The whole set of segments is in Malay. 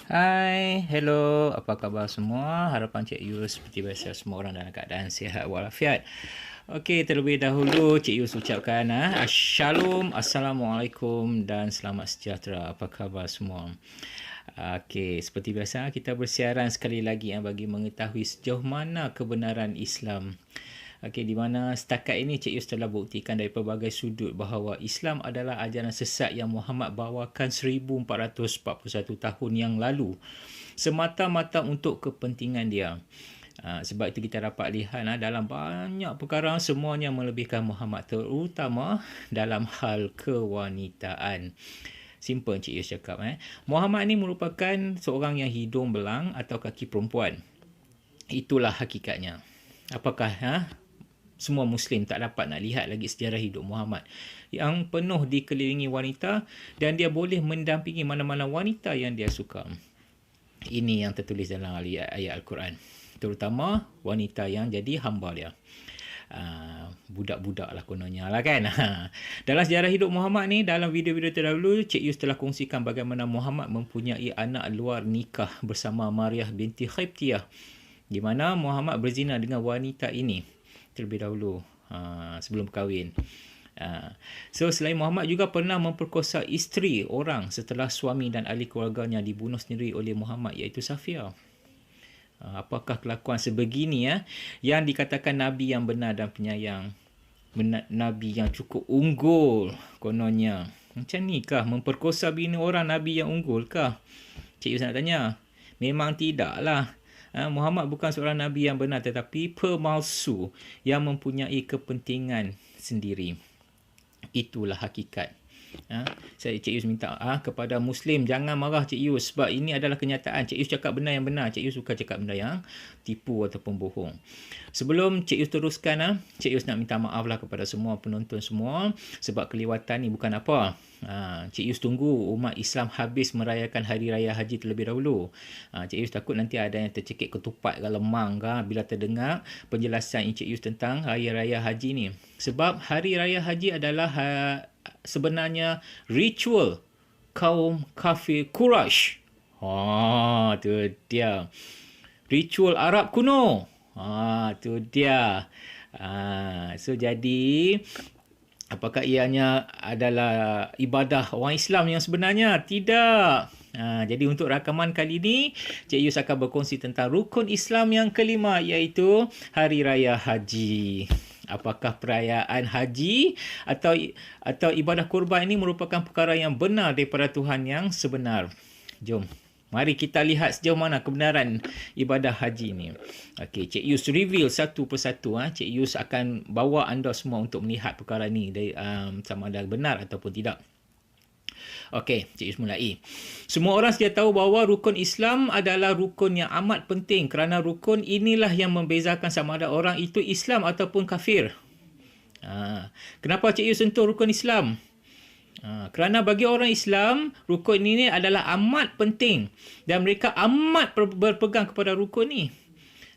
Hai, hello, apa khabar semua? Harapan Cik Yu seperti biasa semua orang dalam keadaan sihat walafiat. Okey, terlebih dahulu Cik Yu ucapkan Shalom, Assalamualaikum dan selamat sejahtera. Apa khabar semua? Okey, seperti biasa kita bersiaran sekali lagi bagi mengetahui sejauh mana kebenaran Islam. Okey, di mana setakat ini Cik Yus telah buktikan dari pelbagai sudut bahawa Islam adalah ajaran sesat yang Muhammad bawakan 1441 tahun yang lalu semata-mata untuk kepentingan dia. Sebab itu kita dapat lihat dalam banyak perkara semuanya melebihkan Muhammad, terutama dalam hal kewanitaan. Simple Cik Yus cakap. Muhammad ni merupakan seorang yang hidung belang atau kaki perempuan. Itulah hakikatnya. Apakah semua Muslim tak dapat nak lihat lagi sejarah hidup Muhammad yang penuh dikelilingi wanita dan dia boleh mendampingi mana-mana wanita yang dia suka. Ini yang tertulis dalam ayat Al-Quran. Terutama wanita yang jadi hamba dia. Budak-budak lah kononnya lah kan. Dalam sejarah hidup Muhammad ni, dalam video-video terdahulu, Cik Yus telah kongsikan bagaimana Muhammad mempunyai anak luar nikah bersama Maryah binti Khaibtiyah, di mana Muhammad berzina dengan wanita ini terlebih dahulu sebelum kahwin. So selain Muhammad juga pernah memperkosa isteri orang setelah suami dan ahli keluarganya dibunuh sendiri oleh Muhammad, iaitu Safiyah. Apakah kelakuan sebegini yang dikatakan Nabi yang benar dan penyayang, Nabi yang cukup unggul kononnya? Macam ni kah memperkosa bini orang Nabi yang unggul kah? Cik Yus nak tanya. Memang tidaklah. Muhammad bukan seorang Nabi yang benar tetapi pemalsu yang mempunyai kepentingan sendiri. Itulah hakikat. Saya Cik Yus minta kepada Muslim jangan marah Cik Yus sebab ini adalah kenyataan. Cik Yus cakap benda yang benar. Cik Yus suka cakap benda yang tipu ataupun bohong. Sebelum Cik Yus teruskan, Cik Yus nak minta maaf lah kepada semua penonton semua sebab kelewatan ni bukan apa. Cik Yus tunggu umat Islam habis merayakan Hari Raya Haji terlebih dahulu. Cik Yus takut nanti ada yang tercekik ketupat ke lemang bila terdengar penjelasan Cik Yus tentang Hari Raya Haji ni. Sebab Hari Raya Haji adalah sebenarnya ritual kaum kafir Quraisy. Tu dia. Ritual Arab kuno. Tu dia. So jadi apakah ianya adalah ibadah orang Islam yang sebenarnya? Tidak. Jadi untuk rakaman kali ini, Cik Yus akan berkongsi tentang rukun Islam yang kelima, iaitu Hari Raya Haji. Apakah perayaan haji atau ibadah kurban ini merupakan perkara yang benar daripada Tuhan yang sebenar? Jom. Mari kita lihat sejauh mana kebenaran ibadah haji ini. Okey, Cik Yus reveal satu persatu. Cik Yus akan bawa anda semua untuk melihat perkara ini sama ada benar ataupun tidak. Okey, Cik Yus mulai. Semua orang sedia tahu bahawa rukun Islam adalah rukun yang amat penting kerana rukun inilah yang membezakan sama ada orang itu Islam ataupun kafir. Kenapa Cik Yus sentuh rukun Islam? Kerana bagi orang Islam, rukun ini adalah amat penting dan mereka amat berpegang kepada rukun ini.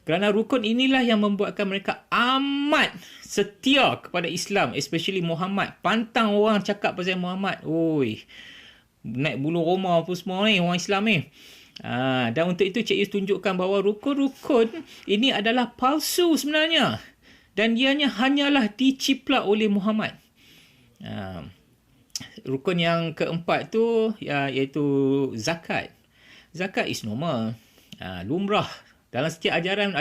Kerana rukun inilah yang membuatkan mereka amat setia kepada Islam, especially Muhammad. Pantang orang cakap pasal Muhammad. Oi, naik bulu roma apa semua ni orang Islam ni. Dan untuk itu Cik Yus tunjukkan bahawa rukun-rukun ini adalah palsu sebenarnya. Dan ianya hanyalah diciplak oleh Muhammad. Rukun yang keempat tu iaitu zakat. Zakat is normal. Lumrah. Dalam setiap ajaran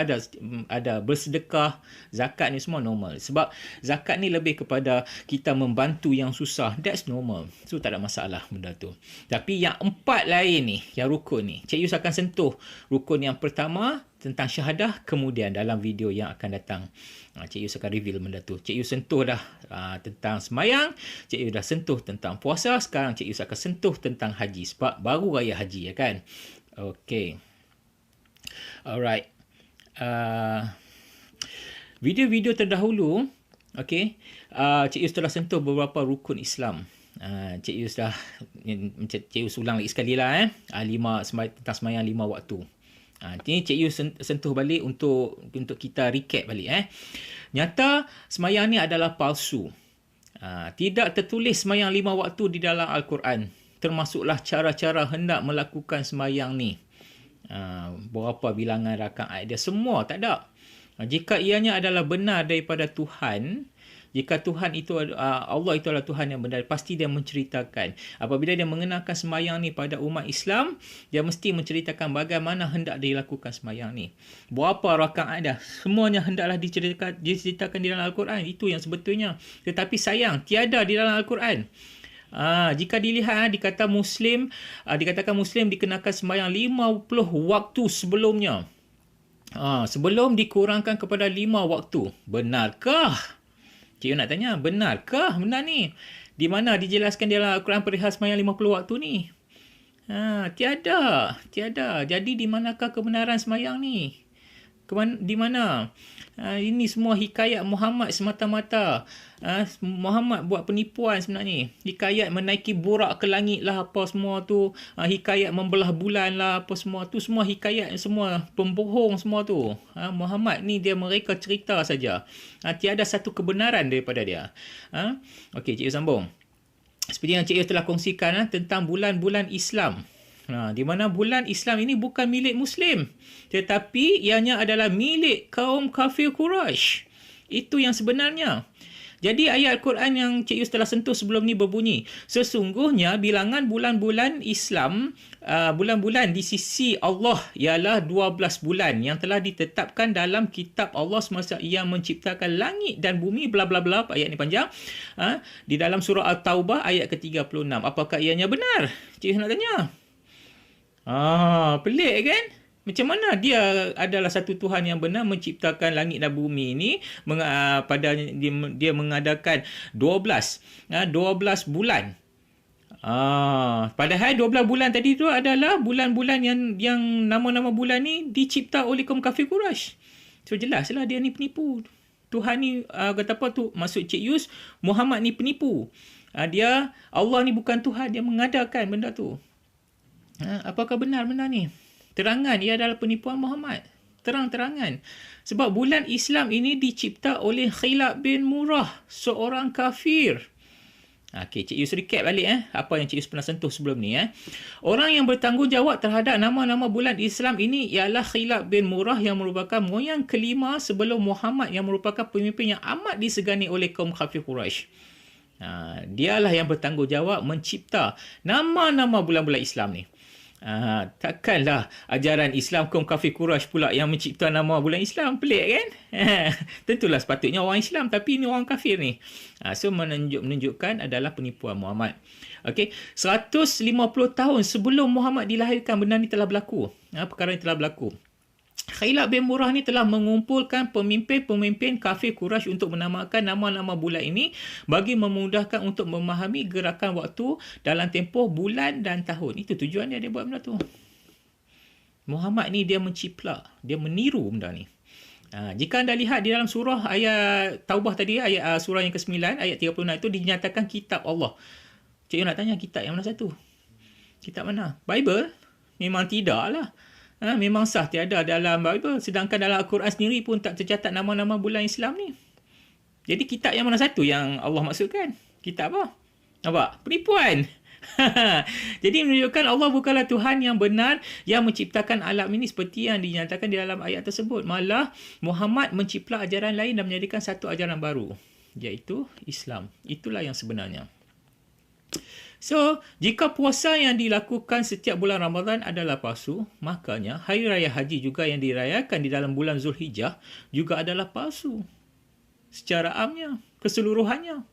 ada bersedekah, zakat ni semua normal. Sebab zakat ni lebih kepada kita membantu yang susah. That's normal. So tak ada masalah benda tu. Tapi yang empat lain ni, yang rukun ni, Cik Yus akan sentuh rukun yang pertama tentang syahadah, kemudian dalam video yang akan datang Cik Yus akan reveal benda tu. Cik Yus sentuh dah tentang semayang, Cik Yus dah sentuh tentang puasa, sekarang Cik Yus akan sentuh tentang haji sebab baru raya haji kan. Okey. Alright. Video-video terdahulu, okay, Cik Yus telah sentuh beberapa rukun Islam. Cik Yus ulang lagi sekali lah. Tentang semayang 5 waktu. Ini Cik Yus sentuh balik untuk kita recap balik. Nyata semayang ni adalah palsu. Tidak tertulis semayang 5 waktu di dalam Al-Quran. termasuklah cara-cara hendak melakukan sembahyang ni. Berapa bilangan rakaat dia, semua tak ada. Jika ianya adalah benar daripada Tuhan, jika Tuhan itu Allah itu adalah Tuhan yang benar, pasti dia menceritakan. Apabila dia mengenalkan sembahyang ni pada umat Islam, dia mesti menceritakan bagaimana hendak dilakukan sembahyang ni. Berapa rakaat dah, semuanya hendaklah diceritakan di dalam Al-Quran. Itu yang sebetulnya. Tetapi sayang, tiada di dalam Al-Quran. Jika dilihat dikatakan Muslim dikenakan sembahyang 50 waktu sebelumnya. Sebelum dikurangkan kepada 5 waktu. Benarkah? Cikgu nak tanya, benarkah benda ni? Di mana dijelaskan dalam Al-Quran perihal sembahyang 50 waktu ni? Tiada. Jadi di manakah kebenaran sembahyang ni? Di mana? Ini semua hikayat Muhammad semata-mata. Muhammad buat penipuan sebenarnya. Hikayat menaiki burak ke langit lah apa semua tu. Hikayat membelah bulan lah apa semua tu. Semua hikayat, semua pembohong semua tu. Muhammad ni mereka cerita saja. Tiada satu kebenaran daripada dia. Okey, cikgu sambung. Seperti yang cikgu telah kongsikan tentang bulan-bulan Islam. Di mana bulan Islam ini bukan milik Muslim, tetapi ianya adalah milik kaum kafir Quraisy. Itu yang sebenarnya. Jadi ayat Al-Quran yang Cik Yus telah sentuh sebelum ni berbunyi, sesungguhnya bilangan bulan-bulan Islam, bulan-bulan di sisi Allah ialah 12 bulan yang telah ditetapkan dalam kitab Allah semasa ia menciptakan langit dan bumi, bla bla bla. Ayat ni panjang. Di dalam surah At-Taubah ayat ke-36. Apakah ianya benar? Cik Yus nak tanya. Pelik kan? Macam mana dia adalah satu Tuhan yang benar menciptakan langit dan bumi ini, dia mengadakan 12 bulan. Padahal 12 bulan tadi tu adalah bulan-bulan yang nama-nama bulan ni dicipta oleh kaum kafir Quraisy. So jelaslah dia ni penipu. Tuhan ni kata apa tu? Maksud Cik Yus, Muhammad ni penipu. Allah ni bukan Tuhan, dia mengadakan benda tu. Apakah benar benda ni? Terangan ia adalah penipuan Muhammad. Terang-terangan. Sebab bulan Islam ini dicipta oleh Khilab bin Murrah, seorang kafir. Okey, Cik Yus recap balik apa yang Cik Yus pernah sentuh sebelum ni. Orang yang bertanggungjawab terhadap nama-nama bulan Islam ini ialah Khilab bin Murrah yang merupakan moyang kelima sebelum Muhammad, yang merupakan pemimpin yang amat disegani oleh kaum kafir Quraisy. Dialah yang bertanggungjawab mencipta nama-nama bulan-bulan Islam ni. Takkanlah ajaran Islam kaum kafir Quraisy pula yang mencipta nama bulan Islam. Pelik kan? Tentulah sepatutnya orang Islam, tapi ini orang kafir ni. So menunjukkan adalah penipuan Muhammad. Okey, 150 tahun sebelum Muhammad dilahirkan, benda ni telah berlaku. Perkara ni telah berlaku. Khilab bin Murrah ni telah mengumpulkan pemimpin-pemimpin kafir Quraisy untuk menamakan nama-nama bulan ini bagi memudahkan untuk memahami gerakan waktu dalam tempoh bulan dan tahun. Itu tujuannya dia buat benda tu. Muhammad ni dia menciplak, dia meniru benda ni. Jika anda lihat di dalam surah ayat Taubah tadi, ayat surah yang ke-9 ayat 36 itu dinyatakan kitab Allah. Cik nak tanya, kitab yang mana satu? Kitab mana? Bible? Memang tidak lah. Memang sah tiada dalam Bible. Sedangkan dalam Al-Quran sendiri pun tak tercatat nama-nama bulan Islam ni. Jadi kitab yang mana satu yang Allah maksudkan? Kitab apa? Nampak? Penipuan. Jadi menunjukkan Allah bukanlah Tuhan yang benar yang menciptakan alam ini seperti yang dinyatakan di dalam ayat tersebut. Malah Muhammad mencipta ajaran lain dan menjadikan satu ajaran baru, iaitu Islam. Itulah yang sebenarnya. So, jika puasa yang dilakukan setiap bulan Ramadan adalah palsu, makanya Hari Raya Haji juga yang dirayakan di dalam bulan Zulhijjah juga adalah palsu. Secara amnya, keseluruhannya.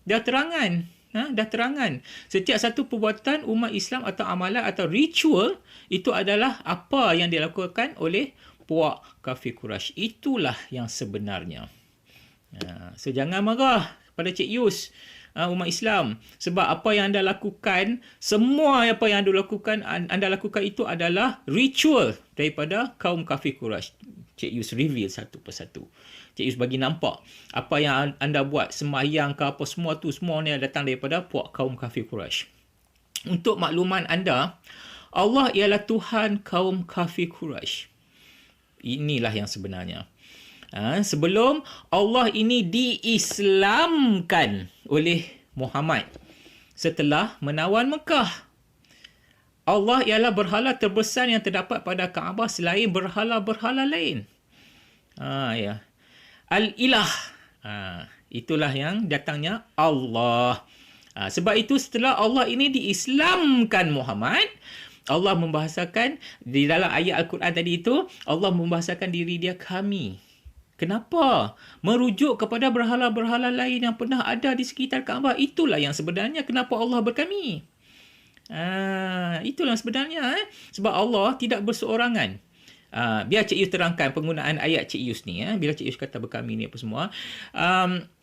Dah terangan. Setiap satu perbuatan umat Islam atau amalan atau ritual, itu adalah apa yang dilakukan oleh puak kafir Quraisy. Itulah yang sebenarnya. So, jangan marah pada Cik Yus, umat Islam, sebab apa yang anda lakukan, semua apa yang anda lakukan itu adalah ritual daripada kaum kafir Quraisy. Cik Yus reveal satu persatu. Cik Yus bagi nampak apa yang anda buat, sembahyang ke apa semua tu, semua ni datang daripada puak kaum kafir Quraisy. Untuk makluman anda, Allah ialah Tuhan kaum kafir Quraisy. Inilah yang sebenarnya. Sebelum Allah ini diislamkan oleh Muhammad. setelah menawan Mekah. Allah ialah berhala terbesar yang terdapat pada Kaabah selain berhala-berhala lain. Ya. Al-Ilah. Itulah yang datangnya Allah. Sebab itu setelah Allah ini diislamkan Muhammad, Allah membahasakan di dalam ayat Al-Quran tadi itu, Allah membahasakan diri dia kami. Kenapa? Merujuk kepada berhala-berhala lain yang pernah ada di sekitar Kaabah. Itulah yang sebenarnya kenapa Allah berkami. Itulah sebenarnya. Sebab Allah tidak berseorangan. Biar Cik Yus terangkan penggunaan ayat Cik Yus ni. Bila Cik Yus kata berkami ni apa semua.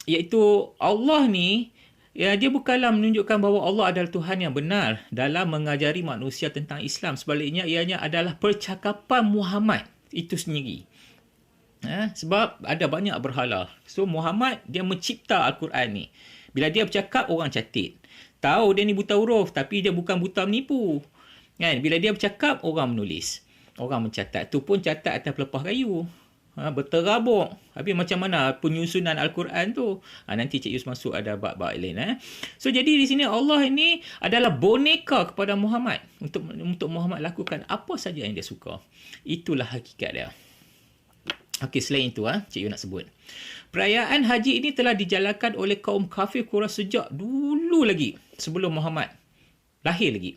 Iaitu Allah ni, dia bukanlah menunjukkan bahawa Allah adalah Tuhan yang benar dalam mengajari manusia tentang Islam. Sebaliknya, ianya adalah percakapan Muhammad itu sendiri. Sebab ada banyak berhala. So, Muhammad, dia mencipta Al-Quran ni. Bila dia bercakap, orang catat. Tahu dia ni buta huruf, tapi dia bukan buta menipu. Kan? Bila dia bercakap, orang menulis. Orang mencatat. Tu pun catat atas pelepah kayu. Berterabuk. Habis macam mana penyusunan Al-Quran tu? Nanti Cik Yus masuk ada bab-bab lain. So, jadi di sini Allah ini adalah boneka kepada Muhammad. Untuk Muhammad lakukan apa saja yang dia suka. Itulah hakikat dia. Okey, selain itu, Cik Yus nak sebut. Perayaan haji ini telah dijalankan oleh kaum kafir Quraisy sejak dulu lagi. Sebelum Muhammad lahir lagi.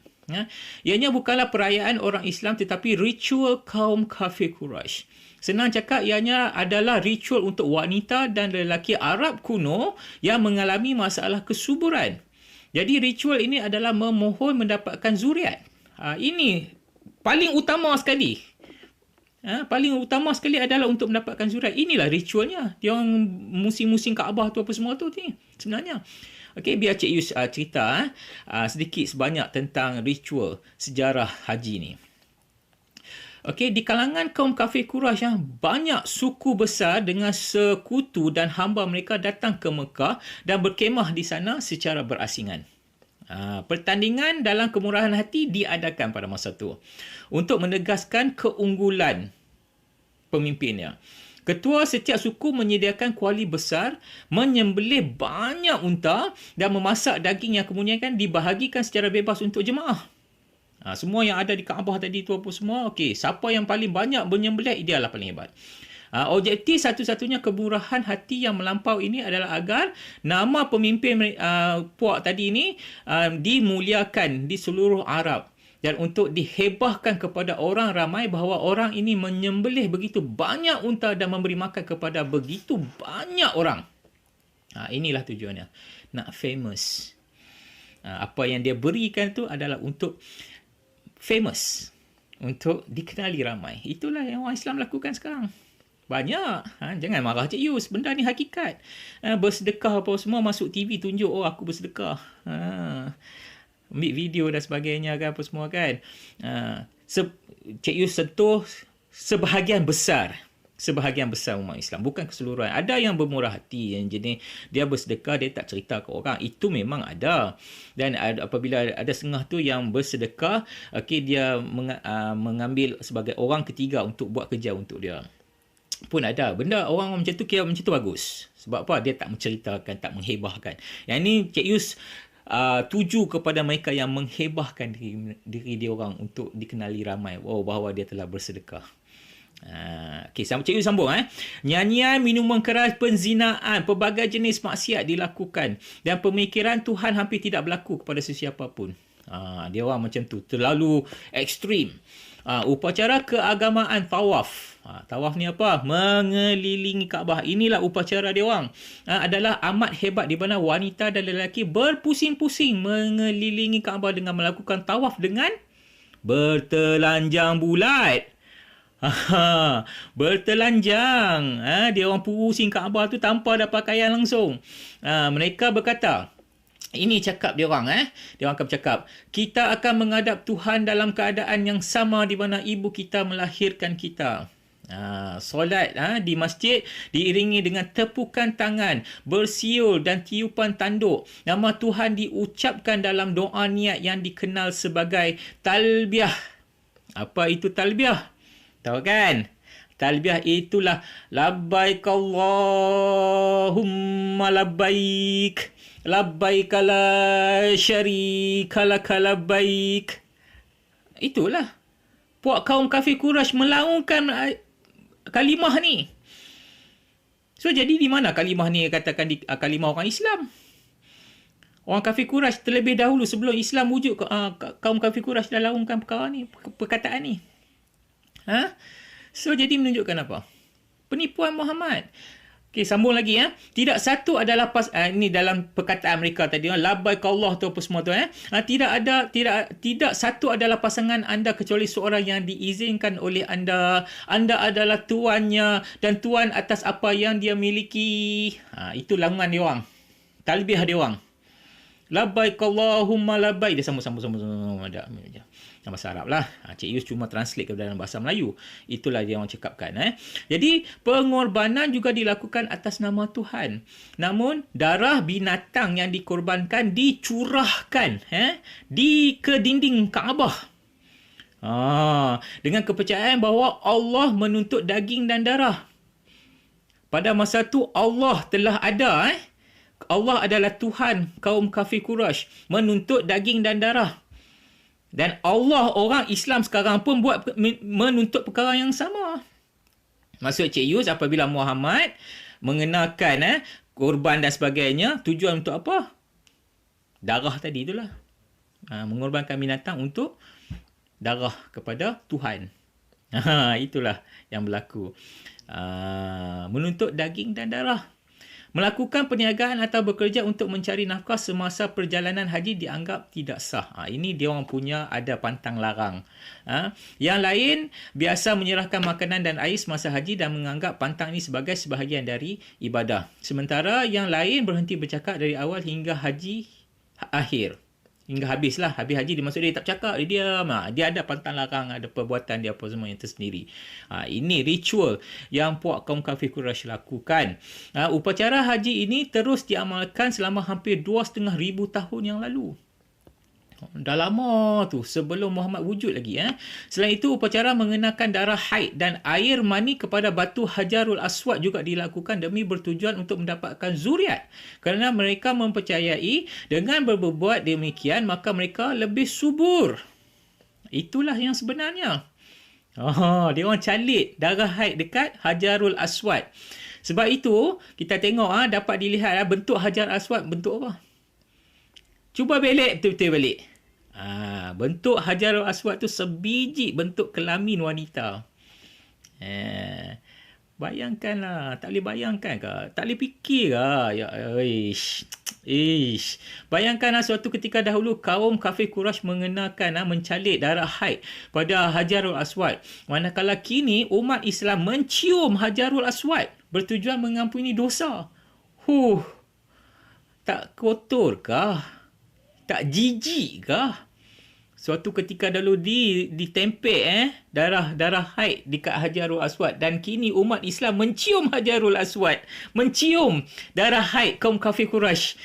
Ianya bukanlah perayaan orang Islam tetapi ritual kaum kafir Quraisy. Senang cakap, ianya adalah ritual untuk wanita dan lelaki Arab kuno yang mengalami masalah kesuburan. Jadi ritual ini adalah memohon mendapatkan zuriat. Ini paling utama sekali. Paling utama sekali adalah untuk mendapatkan zuriat. Inilah ritualnya. Dia orang musim-musim Kaabah tu apa semua tu ni sebenarnya. Okey, biar Cik Yus cerita sedikit sebanyak tentang ritual sejarah haji ni. Okey, di kalangan kaum kafir Quraisy, banyak suku besar dengan sekutu dan hamba mereka datang ke Mekah dan berkemah di sana secara berasingan. Pertandingan dalam kemurahan hati diadakan pada masa itu untuk menegaskan keunggulan pemimpinnya. Ketua setiap suku menyediakan kuali besar, menyembelih banyak unta dan memasak daging yang kemudian dibahagikan secara bebas untuk jemaah. Semua yang ada di Kaabah tadi tu apa semua, okey, siapa yang paling banyak menyembelih, idealah paling hebat. Objektif satu-satunya kemurahan hati yang melampau ini adalah agar nama pemimpin puak tadi ini dimuliakan di seluruh Arab dan untuk dihebahkan kepada orang ramai bahawa orang ini menyembelih begitu banyak unta dan memberi makan kepada begitu banyak orang. Inilah tujuannya, nak famous. Apa yang dia berikan tu adalah untuk famous, untuk dikenali ramai. Itulah yang orang Islam lakukan sekarang. Banyak. Jangan marah Cik Yus. Benda ni hakikat. Bersedekah apa semua masuk TV tunjuk, oh aku bersedekah. Ambil video dan sebagainya kan apa semua kan. Cik Yus sentuh sebahagian besar umat Islam, bukan keseluruhan. Ada yang bermurah hati, yang jenis dia bersedekah, dia tak cerita ke orang. Itu memang ada. Dan apabila ada setengah tu yang bersedekah, dia mengambil sebagai orang ketiga untuk buat kerja untuk dia. Pun ada. Benda orang macam tu kira macam tu bagus. Sebab apa? Dia tak menceritakan, tak menghebahkan. Yang ni Cik Yus tuju kepada mereka yang menghebahkan diri dia orang untuk dikenali ramai. Bahawa dia telah bersedekah. Okey, Cik Yus sambung. Nyanyian, minuman keras, penzinaan, pelbagai jenis maksiat dilakukan. Dan pemikiran Tuhan hampir tidak berlaku kepada sesiapa pun. Dia orang macam tu. Terlalu ekstrim. Upacara keagamaan tawaf. Tawaf ni apa? Mengelilingi Kaabah. Inilah upacara dia orang. Adalah amat hebat di mana wanita dan lelaki berpusing-pusing mengelilingi Kaabah dengan melakukan tawaf dengan bertelanjang bulat. Bertelanjang. Dia orang pusing Kaabah tu tanpa ada pakaian langsung. Mereka berkata, ini cakap dia orang, dia orang akan bercakap, kita akan menghadap Tuhan dalam keadaan yang sama di mana ibu kita melahirkan kita. Solat di masjid diiringi dengan tepukan tangan, bersiul dan tiupan tanduk. Nama Tuhan diucapkan dalam doa niat yang dikenal sebagai talbiyah. Apa itu talbiyah? Tahu kan? Talbiyah itulah labbaik Allahumma labbaik. Labbaik la syarika laka labbaik. Itulah. Puak kaum kafir Quraisy melaungkan kalimah ni. So, jadi di mana kalimah ni katakan kalimah orang Islam? Orang kafir Quraisy terlebih dahulu sebelum Islam wujud, kaum kafir Quraisy dah laungkan perkara ni, perkataan ni. So, jadi menunjukkan apa? Penipuan Muhammad. Okey, sambung lagi ya. Tidak satu ada lapas ini dalam perkataan mereka tadi, labbaik Allah tu apa semua tu tidak satu adalah pasangan anda kecuali seorang yang diizinkan oleh anda. Anda adalah tuannya dan tuan atas apa yang dia miliki. Itu langungan dia orang. Talbiyah dia orang. Labbaik Allahumma labbaik. Dia sambung ada bahasa Arab lah. Cik Yus cuma translate ke dalam bahasa Melayu. Itulah dia orang cakapkan. Jadi, pengorbanan juga dilakukan atas nama Tuhan. Namun, darah binatang yang dikorbankan dicurahkan ke dinding Kaabah. Dengan kepercayaan bahawa Allah menuntut daging dan darah. Pada masa tu Allah telah ada. Allah adalah Tuhan kaum kafir Quraisy, menuntut daging dan darah. Dan Allah, orang Islam sekarang pun menuntut perkara yang sama. Maksud Cik Yus, apabila Muhammad mengenakan korban dan sebagainya, tujuan untuk apa? Darah tadi itulah. Mengorbankan binatang untuk darah kepada Tuhan. Itulah yang berlaku. Menuntut daging dan darah. Melakukan perniagaan atau bekerja untuk mencari nafkah semasa perjalanan haji dianggap tidak sah. Ini dia orang punya ada pantang larang. Yang lain biasa menyerahkan makanan dan air semasa haji dan menganggap pantang ini sebagai sebahagian dari ibadah. Sementara yang lain berhenti bercakap dari awal hingga haji akhir. Hingga habislah. Habis haji dia masuk dia tak cakap. Dia diam. Dia ada pantang larang. Ada perbuatan dia apa semua yang tersendiri. Ini ritual yang puak kaum kafir Quraisy lakukan. Upacara haji ini terus diamalkan selama hampir 2,500 tahun yang lalu. Dah lama tu, sebelum Muhammad wujud lagi. Selain itu, upacara mengenakan darah haid dan air mani kepada batu Hajarul Aswad juga dilakukan demi bertujuan untuk mendapatkan zuriat. Kerana mereka mempercayai dengan berbuat demikian, maka mereka lebih subur. Itulah yang sebenarnya. Dia orang calit darah haid dekat Hajarul Aswad. Sebab itu, kita tengok dapat dilihat bentuk Hajar Aswad bentuk apa? Cuba belik betul-betul balik. Bentuk Hajarul Aswad tu sebiji bentuk kelamin wanita. Bayangkanlah. Tak boleh bayangkan ke? Tak boleh fikir ke? Bayangkanlah suatu ketika dahulu kaum kafir Quraisy mengenakan mencalit darah haid pada Hajarul Aswad. Manakala kini umat Islam mencium Hajarul Aswad bertujuan mengampuni dosa. Tak kotor kah? Tak jijik kah? Suatu ketika dahulu ditempel darah haid dekat Hajarul Aswad dan kini umat Islam mencium Hajarul Aswad, mencium darah haid kaum kafir Quraisy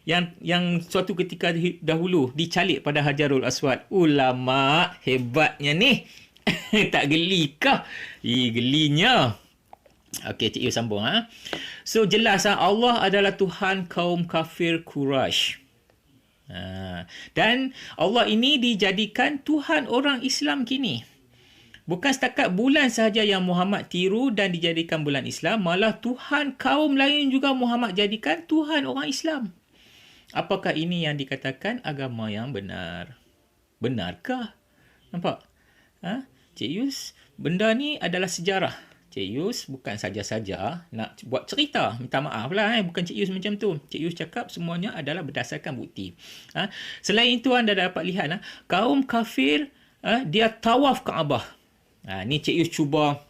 yang suatu ketika dahulu dicalik pada Hajarul Aswad. Ulama hebatnya ni. Tak geli kah? Gelinya. Okey, Cik Yu sambung. So jelas Allah adalah Tuhan kaum kafir Quraisy. Dan Allah ini dijadikan Tuhan orang Islam kini. Bukan setakat bulan sahaja yang Muhammad tiru dan dijadikan bulan Islam, malah Tuhan kaum lain juga Muhammad jadikan Tuhan orang Islam. Apakah ini yang dikatakan agama yang benar? Benarkah? Nampak? Cik Yus, benda ni adalah sejarah. Cik Yus bukan saja-saja nak buat cerita. Minta maaf lah. Bukan Cik Yus macam tu. Cik Yus cakap semuanya adalah berdasarkan bukti. Selain itu anda dapat lihat kaum kafir dia tawaf Kaabah. Ni Cik Yus cuba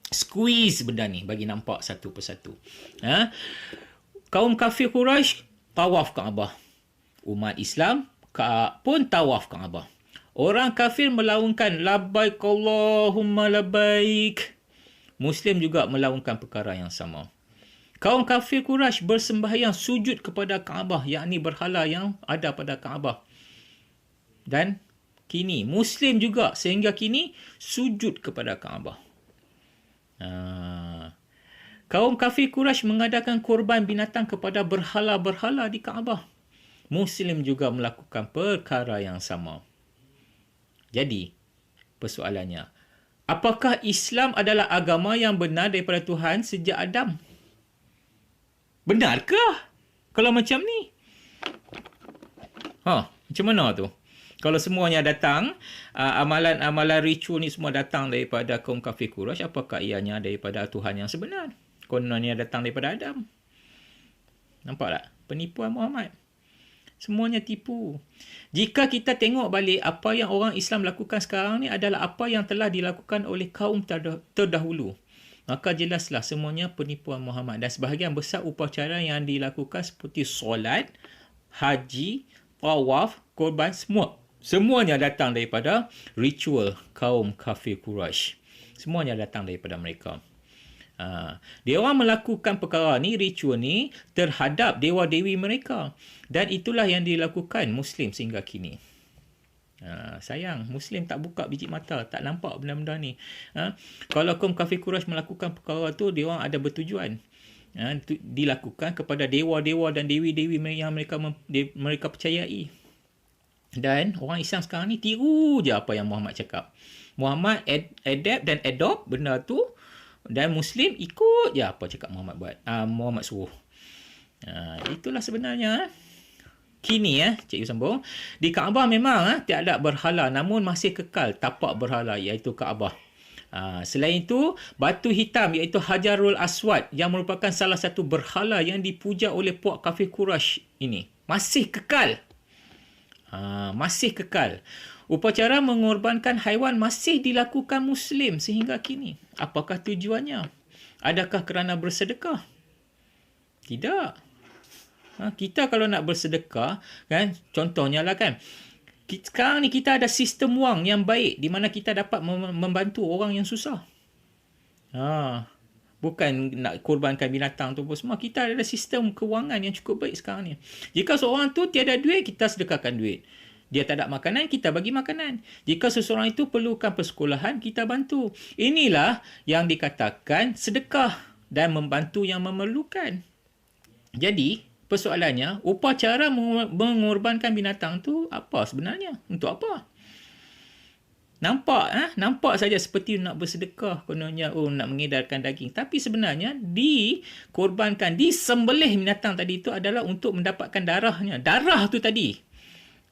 squeeze benda ni bagi nampak satu persatu. Kaum kafir Quraisy tawaf Kaabah. Umat Islam pun tawaf Kaabah. Orang kafir melaungkan labbaik Allahumma labbaik. Muslim juga melaungkan perkara yang sama. Kaum kafir Quraisy bersembahyang sujud kepada Kaabah, yakni berhala yang ada pada Kaabah. Dan kini Muslim juga sehingga kini sujud kepada Kaabah. Kaum kafir Quraisy mengadakan korban binatang kepada berhala-berhala di Kaabah. Muslim juga melakukan perkara yang sama. Jadi, persoalannya, apakah Islam adalah agama yang benar daripada Tuhan sejak Adam? Benarkah kalau macam ni? Macam mana tu? Kalau semuanya datang, amalan-amalan ritual ni semua datang daripada kaum kafir Quraisy, apakah ianya daripada Tuhan yang sebenar? Kononnya datang daripada Adam. Nampak tak? Penipuan Muhammad. Semuanya tipu. Jika kita tengok balik, apa yang orang Islam lakukan sekarang ni adalah apa yang telah dilakukan oleh kaum terdahulu. Maka jelaslah semuanya penipuan Muhammad. Dan sebahagian besar upacara yang dilakukan seperti solat, haji, tawaf, korban, semuanya datang daripada ritual kaum kafir Quraisy. Semuanya datang daripada mereka. Dia orang melakukan perkara ni, ritual ni terhadap dewa-dewi mereka. Dan itulah yang dilakukan Muslim sehingga kini. Sayang, Muslim tak buka biji mata, tak nampak benda-benda ni. Kalau kaum kafir Quraisy melakukan perkara tu, dia orang ada bertujuan. Dilakukan kepada dewa-dewa dan dewi-dewi yang mereka percayai. Dan orang Islam sekarang ni tiru je apa yang Muhammad cakap. Muhammad adapt dan adopt benda tu, dan Muslim ikut je apa cakap Muhammad buat. Muhammad suruh. Itulah sebenarnya. Kini Cik Yu sambung. Di Kaabah memang tiada berhala, namun masih kekal tapak berhala, iaitu Kaabah. Selain itu, batu hitam iaitu Hajarul Aswad yang merupakan salah satu berhala yang dipuja oleh puak kafir Quraisy ini masih kekal. Masih kekal. Upacara mengorbankan haiwan masih dilakukan Muslim sehingga kini. Apakah tujuannya? Adakah kerana bersedekah? Tidak. Kita kalau nak bersedekah, kan, contohnya lah kan, sekarang ni kita ada sistem wang yang baik di mana kita dapat membantu orang yang susah. Bukan nak korbankan binatang tu pun semua. Kita ada sistem kewangan yang cukup baik sekarang ni. Jika seorang tu tiada duit, kita sedekahkan duit. Dia tak ada makanan, kita bagi makanan. Jika seseorang itu perlukan persekolahan, kita bantu. Inilah yang dikatakan sedekah dan membantu yang memerlukan. Jadi, persoalannya, upacara mengorbankan binatang tu apa sebenarnya? Untuk apa? Nampak saja seperti nak bersedekah, kononnya nak mengedarkan daging. Tapi sebenarnya dikorbankan, disembelih binatang tadi itu adalah untuk mendapatkan darahnya. Darah tu tadi.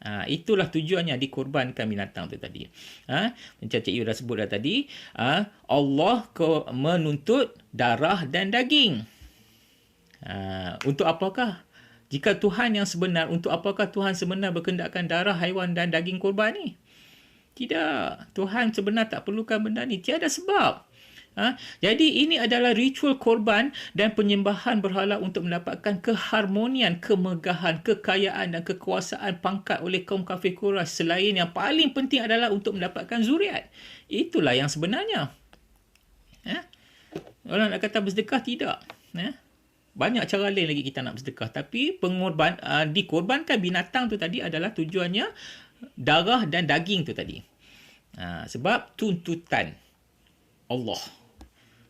Itulah tujuannya dikorbankan binatang tu tadi. Macam Cik Yu dah sebut dah tadi, Allah menuntut darah dan daging. Untuk apakah? Jika Tuhan yang sebenar, untuk apakah Tuhan sebenar berkendakkan darah haiwan dan daging korban ni? Tidak. Tuhan sebenar tak perlukan benda ni. Tiada sebab. Jadi ini adalah ritual korban dan penyembahan berhala untuk mendapatkan keharmonian, kemegahan, kekayaan dan kekuasaan pangkat oleh kaum kafir Quraisy. Selain yang paling penting adalah untuk mendapatkan zuriat. Itulah yang sebenarnya. Orang nak kata bersedekah, tidak. Banyak cara lain lagi kita nak bersedekah. Tapi dikorbankan binatang tu tadi adalah tujuannya darah dan daging tu tadi. Sebab tuntutan Allah,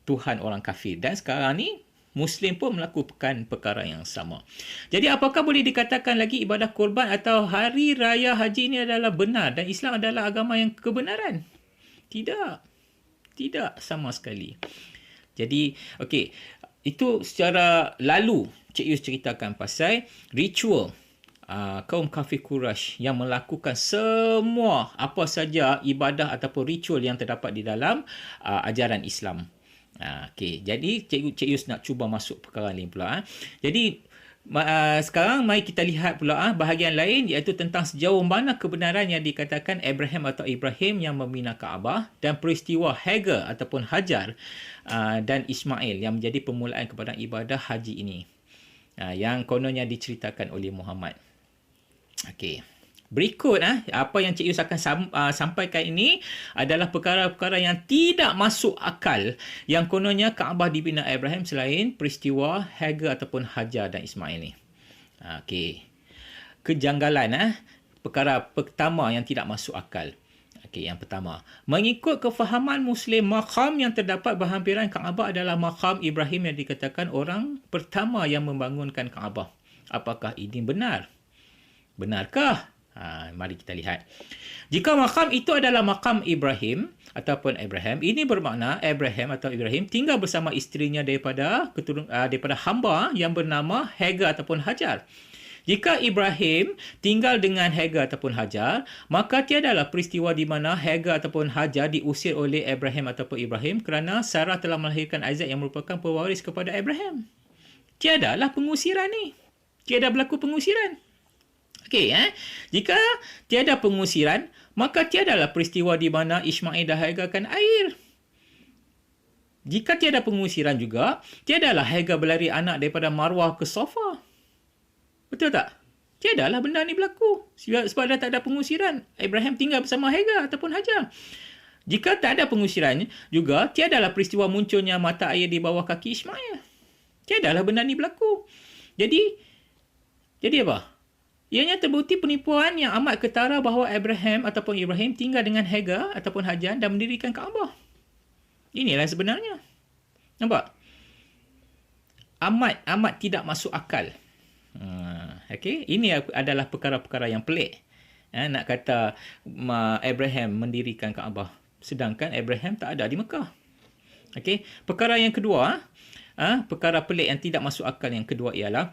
Tuhan orang kafir. Dan sekarang ni Muslim pun melakukan perkara yang sama. Jadi apakah boleh dikatakan lagi ibadah korban atau hari raya haji ini adalah benar dan Islam adalah agama yang kebenaran? Tidak. Tidak sama sekali. Jadi, okey. Itu secara lalu Cik Yus ceritakan pasal ritual kaum kafir Quraisy yang melakukan semua apa saja ibadah ataupun ritual yang terdapat di dalam ajaran Islam. Okey, jadi Cik Yus nak cuba masuk perkara lain pula. Jadi sekarang mari kita lihat pula bahagian lain, iaitu tentang sejauh mana kebenaran yang dikatakan Abraham atau Ibrahim yang membina Kaabah dan peristiwa Hagar ataupun Hajar dan Ismail yang menjadi permulaan kepada ibadah haji ini, yang kononnya diceritakan oleh Muhammad. Okey. Berikut apa yang Cik Yus akan sampaikan ini adalah perkara-perkara yang tidak masuk akal yang kononnya Kaabah dibina Abraham selain peristiwa Hagar ataupun Hajar dan Ismail ni. Okey. Kejanggalan perkara pertama yang tidak masuk akal. Okey, yang pertama. Mengikut kefahaman Muslim, maqam yang terdapat berhampiran Kaabah adalah maqam Ibrahim yang dikatakan orang pertama yang membangunkan Kaabah. Apakah ini benar? Benarkah? Mari kita lihat. Jika maqam itu adalah maqam Ibrahim ataupun Abraham, ini bermakna Abraham atau Ibrahim tinggal bersama isterinya daripada hamba yang bernama Hagar ataupun Hajar. Jika Ibrahim tinggal dengan Hagar ataupun Hajar, maka tiadalah peristiwa di mana Hagar ataupun Hajar diusir oleh Abraham ataupun Ibrahim kerana Sarah telah melahirkan Isaac yang merupakan pewaris kepada Abraham. Tiadalah pengusiran ni. Tiada berlaku pengusiran. Okey, jika tiada pengusiran, maka tiadalah peristiwa di mana Ismail dah Hagarkan air. Jika tiada pengusiran juga, tiadalah Hagar berlari anak daripada Marwah ke Safa. Betul tak? Tiadalah benda ni berlaku. Sebab dah tak ada pengusiran. Abraham tinggal bersama Hagar ataupun Hajar. Jika tak ada pengusiran juga, tiadalah peristiwa munculnya mata air di bawah kaki Ismail. Tiadalah benda ni berlaku. Jadi apa? Ianya terbukti penipuan yang amat ketara bahawa Abraham ataupun Ibrahim tinggal dengan Hagar ataupun Hajar dan mendirikan Kaabah. Inilah sebenarnya. Nampak? Amat tidak masuk akal. Okey, ini adalah perkara-perkara yang pelik. Nak kata Abraham mendirikan Kaabah, sedangkan Abraham tak ada di Mekah. Okey, perkara yang kedua, perkara pelik yang tidak masuk akal yang kedua ialah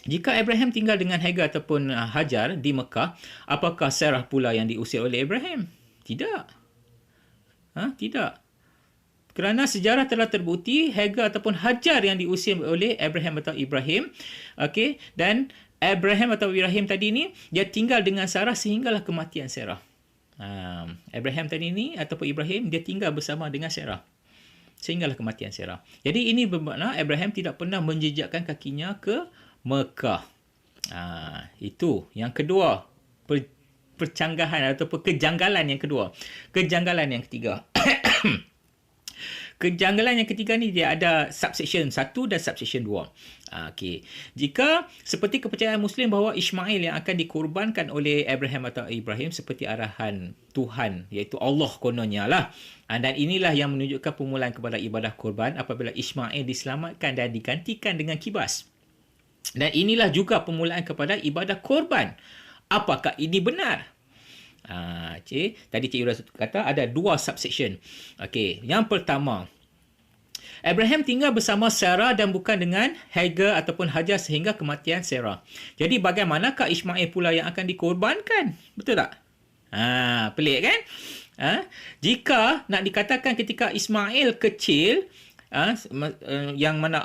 jika Abraham tinggal dengan Hagar ataupun Hajar di Mekah, apakah Sarah pula yang diusir oleh Abraham? Tidak. Tidak. Kerana sejarah telah terbukti Hagar ataupun Hajar yang diusir oleh Abraham atau Ibrahim. Okey, dan Abraham atau Ibrahim tadi ni dia tinggal dengan Sarah sehinggalah kematian Sarah. Abraham tadi ni ataupun Ibrahim dia tinggal bersama dengan Sarah sehinggalah kematian Sarah. Jadi ini bermakna Abraham tidak pernah menjejakkan kakinya ke Mekah. Itu yang kedua, percanggahan ataupun kejanggalan yang kedua. Kejanggalan yang ketiga. Kejanggalan yang ketiga ni dia ada subsection 1 dan subsection 2. Okey. Jika seperti kepercayaan Muslim bahawa Ismail yang akan dikorbankan oleh Abraham atau Ibrahim seperti arahan Tuhan, iaitu Allah kononnya lah. Dan inilah yang menunjukkan permulaan kepada ibadah korban apabila Ismail diselamatkan dan digantikan dengan kibas. Dan inilah juga permulaan kepada ibadah korban. Apakah ini benar? Tadi Cik Yura kata ada dua subsection. Okey, yang pertama, Abraham tinggal bersama Sarah dan bukan dengan Hagar ataupun Hajar sehingga kematian Sarah. Jadi bagaimanakah Ismail pula yang akan dikorbankan? Betul tak? Pelik kan? Jika nak dikatakan ketika Ismail kecil, yang mana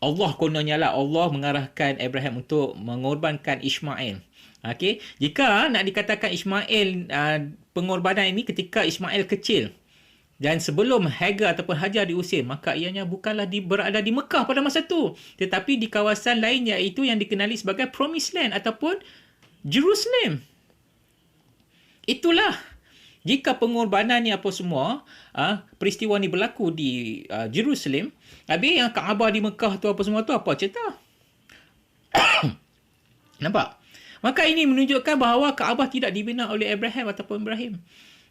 Allah kononnya lah Allah mengarahkan Abraham untuk mengorbankan Ismail. Okey, jika nak dikatakan Ismail pengorbanan ini ketika Ismail kecil dan sebelum Hagar ataupun Hajar diusir, maka ianya bukanlah berada di Mekah pada masa itu, tetapi di kawasan lain iaitu yang dikenali sebagai Promised Land ataupun Jerusalem. Itulah jika pengorbanan ni apa semua, peristiwa ni berlaku di Jerusalem, habis yang Kaabah di Mekah tu apa semua tu apa cerita? Nampak? Maka ini menunjukkan bahawa Kaabah tidak dibina oleh Abraham ataupun Ibrahim.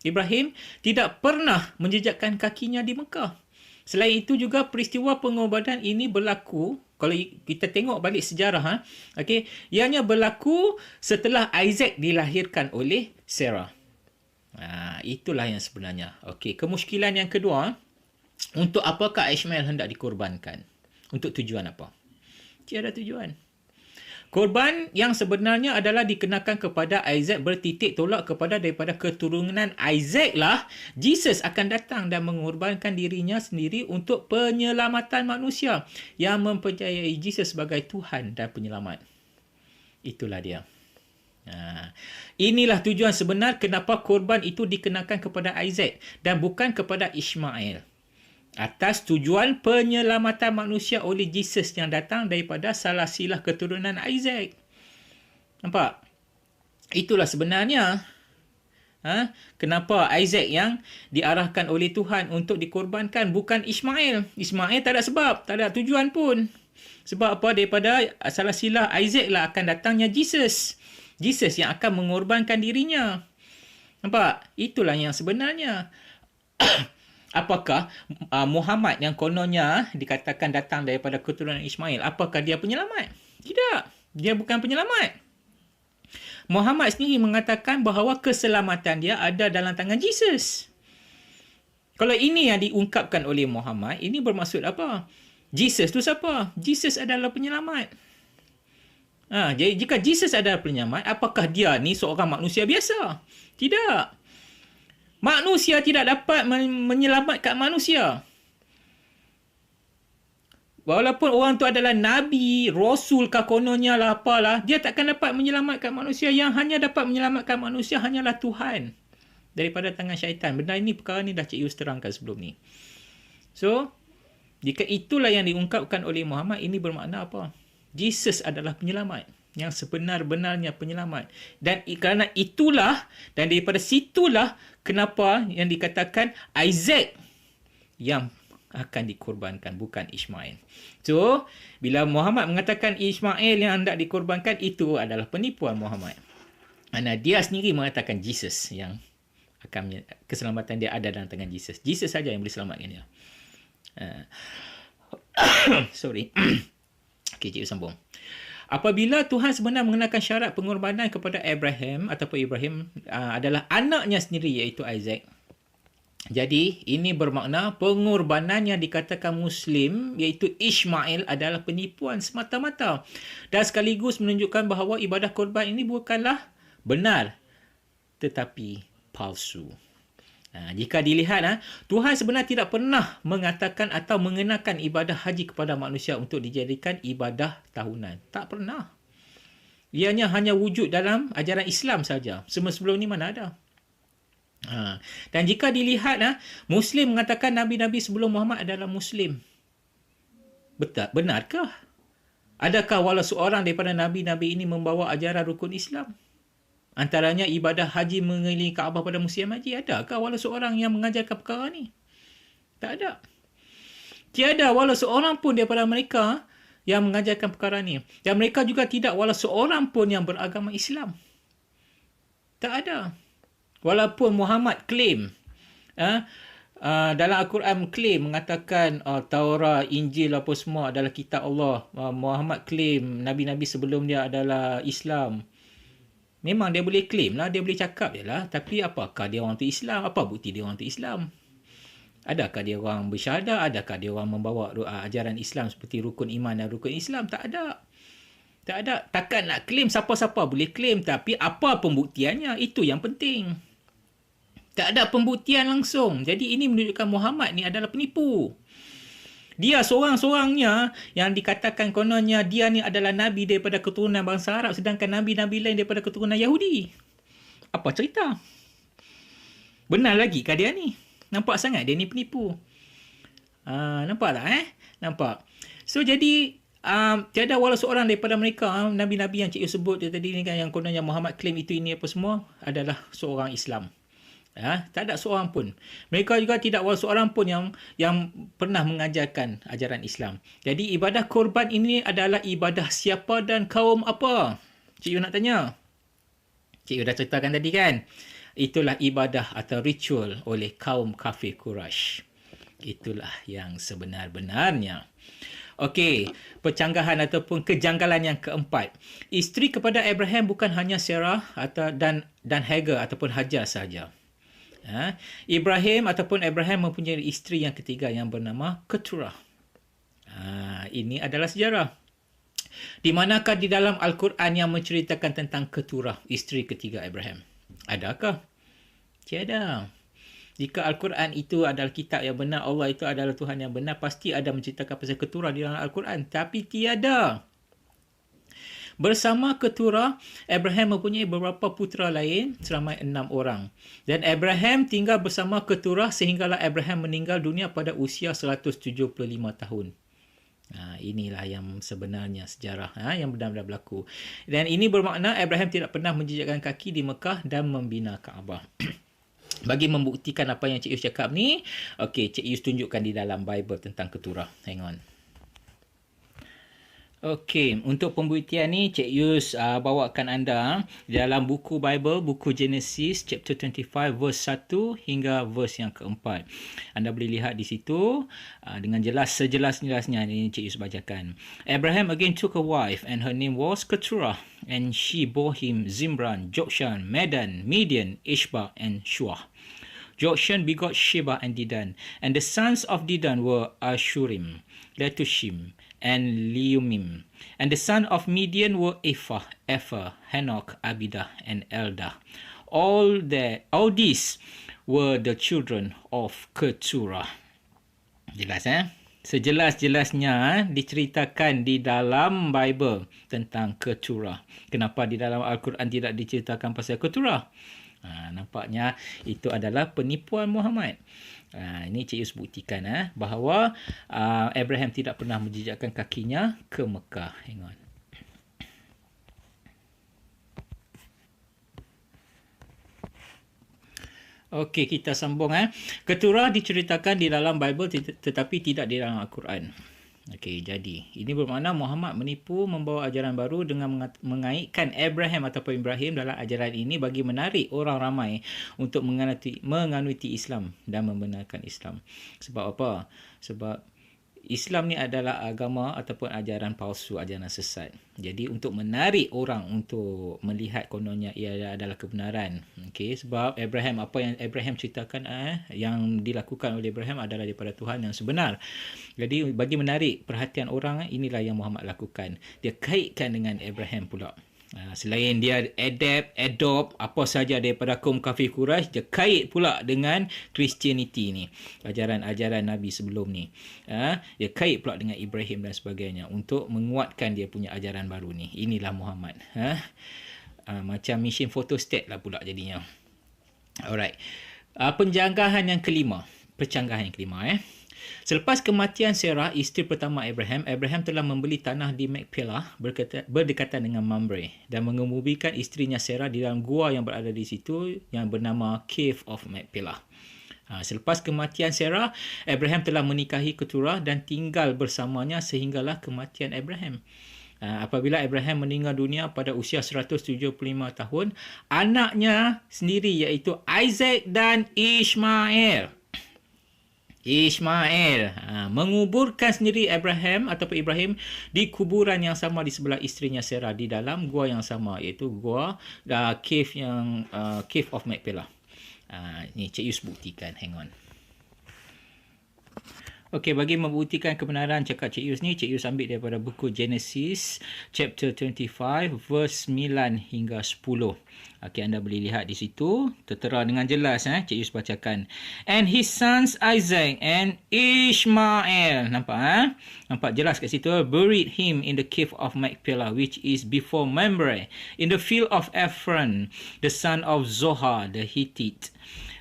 Ibrahim tidak pernah menjejakkan kakinya di Mekah. Selain itu juga peristiwa pengorbanan ini berlaku, kalau kita tengok balik sejarah, ianya berlaku setelah Isaac dilahirkan oleh Sarah. Itulah yang sebenarnya. Okey, kemusykilan yang kedua, untuk apakah Ismail hendak dikorbankan? Untuk tujuan apa? Tiada tujuan. Korban yang sebenarnya adalah dikenakan kepada Isaac bertitik tolak daripada keturunan Isaac lah Jesus akan datang dan mengorbankan dirinya sendiri untuk penyelamatan manusia yang mempercayai Jesus sebagai Tuhan dan penyelamat. Itulah dia. Inilah tujuan sebenar kenapa korban itu dikenakan kepada Isaac dan bukan kepada Ismail. Atas tujuan penyelamatan manusia oleh Jesus yang datang daripada salah silah keturunan Isaac. Nampak? Itulah sebenarnya. Kenapa Isaac yang diarahkan oleh Tuhan untuk dikorbankan, bukan Ismail. Ismail tak ada sebab, tak ada tujuan pun. Sebab apa? Daripada salah silah Isaac lah akan datangnya Jesus. Jesus yang akan mengorbankan dirinya. Nampak? Itulah yang sebenarnya. Apakah Muhammad yang kononnya dikatakan datang daripada keturunan Ismail, apakah dia penyelamat? Tidak. Dia bukan penyelamat. Muhammad sendiri mengatakan bahawa keselamatan dia ada dalam tangan Jesus. Kalau ini yang diungkapkan oleh Muhammad, ini bermaksud apa? Jesus tu siapa? Jesus adalah penyelamat. Jadi jika Jesus adalah penyelamat, apakah dia ni seorang manusia biasa? Tidak. Manusia tidak dapat menyelamatkan manusia. Walaupun orang tu adalah Nabi, Rasul kah kononnya lah apalah, dia takkan dapat menyelamatkan manusia. Yang hanya dapat menyelamatkan manusia hanyalah Tuhan. Daripada tangan syaitan. Benda ini, perkara ni dah Cik Yus terangkan sebelum ni. So, jika itulah yang diungkapkan oleh Muhammad, ini bermakna apa? Jesus adalah penyelamat. Yang sebenar-benarnya penyelamat. Dan kerana itulah, dan daripada situlah, kenapa yang dikatakan Isaac yang akan dikorbankan, bukan Ismail. So, bila Muhammad mengatakan Ismail yang hendak dikorbankan, itu adalah penipuan Muhammad. Kerana dia sendiri mengatakan Jesus yang akan, keselamatan dia ada dalam tangan Jesus. Jesus saja yang boleh selamatkan dia. Sorry. Okay, cikgu sambung. Apabila Tuhan sebenar mengenakan syarat pengorbanan kepada Abraham ataupun Ibrahim adalah anaknya sendiri iaitu Isaac. Jadi ini bermakna pengorbanan yang dikatakan Muslim iaitu Ismail adalah penipuan semata-mata. Dan sekaligus menunjukkan bahawa ibadah korban ini bukanlah benar tetapi palsu. Jika dilihat, Tuhan sebenarnya tidak pernah mengatakan atau mengenakan ibadah haji kepada manusia untuk dijadikan ibadah tahunan. Tak pernah. Ianya hanya wujud dalam ajaran Islam saja. Sebelum ni mana ada. Dan jika dilihat, Muslim mengatakan Nabi-Nabi sebelum Muhammad adalah Muslim. Betul? Benarkah? Adakah walau seorang daripada Nabi-Nabi ini membawa ajaran rukun Islam? Antaranya ibadah haji mengelilingi Kaabah pada musim haji. Adakah walau seorang yang mengajarkan perkara ni? Tak ada. Tiada walau seorang pun daripada mereka yang mengajarkan perkara ni. Dan mereka juga tidak walau seorang pun yang beragama Islam. Tak ada. Walaupun Muhammad claim, dalam Al-Quran claim mengatakan Taurat, Injil apa semua adalah kitab Allah. Muhammad claim Nabi-Nabi sebelum dia adalah Islam. Memang dia boleh claim lah, dia boleh cakap je lah. Tapi apakah dia orang tu Islam? Apa bukti dia orang tu Islam? Adakah dia orang bersyahadah? Adakah dia orang membawa ajaran Islam seperti rukun iman dan rukun Islam? Tak ada. Tak ada. Takkan nak claim, siapa-siapa boleh claim. Tapi apa pembuktiannya? Itu yang penting. Tak ada pembuktian langsung. Jadi ini menunjukkan Muhammad ni adalah penipu. Dia seorang-seorangnya yang dikatakan kononnya dia ni adalah Nabi daripada keturunan bangsa Arab, sedangkan Nabi-Nabi lain daripada keturunan Yahudi. Apa cerita? Benar lagi kah dia ni? Nampak sangat dia ni penipu. Nampak tak Nampak. So jadi tiada walau seorang daripada mereka Nabi-Nabi yang Cik Yu sebut tadi ni kan, yang kononnya Muhammad claim itu ini apa semua adalah seorang Islam. Tak ada seorang pun. Mereka juga tidak walau seorang pun yang pernah mengajarkan ajaran Islam. Jadi ibadah korban ini adalah ibadah siapa dan kaum apa? Cik Yu nak tanya. Cik Yu dah ceritakan tadi kan? Itulah ibadah atau ritual oleh kaum kafir Quraisy. Itulah yang sebenar-benarnya. Okey, percanggahan ataupun kejanggalan yang keempat. Isteri kepada Abraham bukan hanya Sarah dan Hagar ataupun Hajar sahaja. Ibrahim ataupun Abraham mempunyai isteri yang ketiga yang bernama Keturah. Ini adalah sejarah. Di manakah di dalam Al-Quran yang menceritakan tentang Keturah, isteri ketiga Abraham? Adakah? Tiada. Jika Al-Quran itu adalah kitab yang benar, Allah itu adalah Tuhan yang benar, pasti ada menceritakan pasal Keturah di dalam Al-Quran. Tapi tiada. Bersama Keturah, Abraham mempunyai beberapa putera lain seramai 6 orang. Dan Abraham tinggal bersama Keturah sehinggalah Abraham meninggal dunia pada usia 175 tahun. Inilah yang sebenarnya sejarah yang benar-benar berlaku. Dan ini bermakna Abraham tidak pernah menjejakkan kaki di Mekah dan membina Kaabah. Bagi membuktikan apa yang Cik Yus cakap ni, Cik Yus tunjukkan di dalam Bible tentang Keturah. Hang on. Okey, untuk pembuktian ni Cik Yus bawakan anda dalam buku Bible, buku Genesis chapter 25 verse 1 hingga verse yang keempat. Anda boleh lihat di situ dengan jelas, sejelas-jelasnya ini Cik Yus bacakan. Abraham again took a wife and her name was Keturah, and she bore him Zimran, Jokshan, Medan, Midian, Ishbak and Shuah. Jokshan begot Sheba and Dedan, and the sons of Dedan were Ashurim, Letushim, and Leumim. And the son of Midian were Ephah, Hanok, Abidah, and Eldah. All these were the children of Keturah. Jelas Sejelas-jelasnya diceritakan di dalam Bible tentang Keturah. Kenapa di dalam Al-Quran tidak diceritakan pasal Keturah? Nampaknya itu adalah penipuan Muhammad. Ini Cik Yus buktikan bahawa Abraham tidak pernah menjejakkan kakinya ke Mekah. Hang on. Okey, kita sambung. Keturah diceritakan di dalam Bible tetapi tidak di dalam Al-Quran. Okey, jadi ini bermakna Muhammad menipu, membawa ajaran baru dengan mengaitkan Abraham ataupun Ibrahim dalam ajaran ini bagi menarik orang ramai untuk menganuti Islam dan membenarkan Islam. Sebab apa? Sebab Islam ni adalah agama ataupun ajaran palsu, ajaran sesat. Jadi untuk menarik orang untuk melihat kononnya ia adalah kebenaran. Okey, sebab Abraham, apa yang Abraham ceritakan yang dilakukan oleh Abraham adalah daripada Tuhan yang sebenar. Jadi bagi menarik perhatian orang, inilah yang Muhammad lakukan. Dia kaitkan dengan Abraham pula. Selain dia adopt apa saja daripada kaum kafir Quraisy, dia kait pula dengan Christianity ni, ajaran-ajaran Nabi sebelum ni. Dia kait pula dengan Ibrahim dan sebagainya untuk menguatkan dia punya ajaran baru ni. Inilah Muhammad. Macam mission photostat lah pula jadinya. Alright. Pencanggahan yang kelima. Selepas kematian Sarah, isteri pertama Abraham, Abraham telah membeli tanah di Machpelah berdekatan dengan Mamre dan mengemudikan isterinya Sarah di dalam gua yang berada di situ yang bernama Cave of Machpelah. Selepas kematian Sarah, Abraham telah menikahi Keturah dan tinggal bersamanya sehinggalah kematian Abraham. Apabila Abraham meninggal dunia pada usia 175 tahun, anaknya sendiri iaitu Isaac dan Ishmael menguburkan sendiri Abraham ataupun Ibrahim di kuburan yang sama di sebelah isterinya Sarah di dalam gua yang sama, iaitu gua Cave of Machpelah. Ni Cik Yus buktikan. Hang on. Okey, bagi membuktikan kebenaran cakap Cik Yus ni, Cik Yus ambil daripada buku Genesis chapter 25 verse 9 hingga 10. Okey, anda boleh lihat di situ, tertera dengan jelas. Cik Yus bacakan. And his sons Isaac and Ishmael. Nampak? Nampak jelas kat situ. Buried him in the cave of Machpelah, which is before Mamre, in the field of Ephron, the son of Zohar, the Hittite.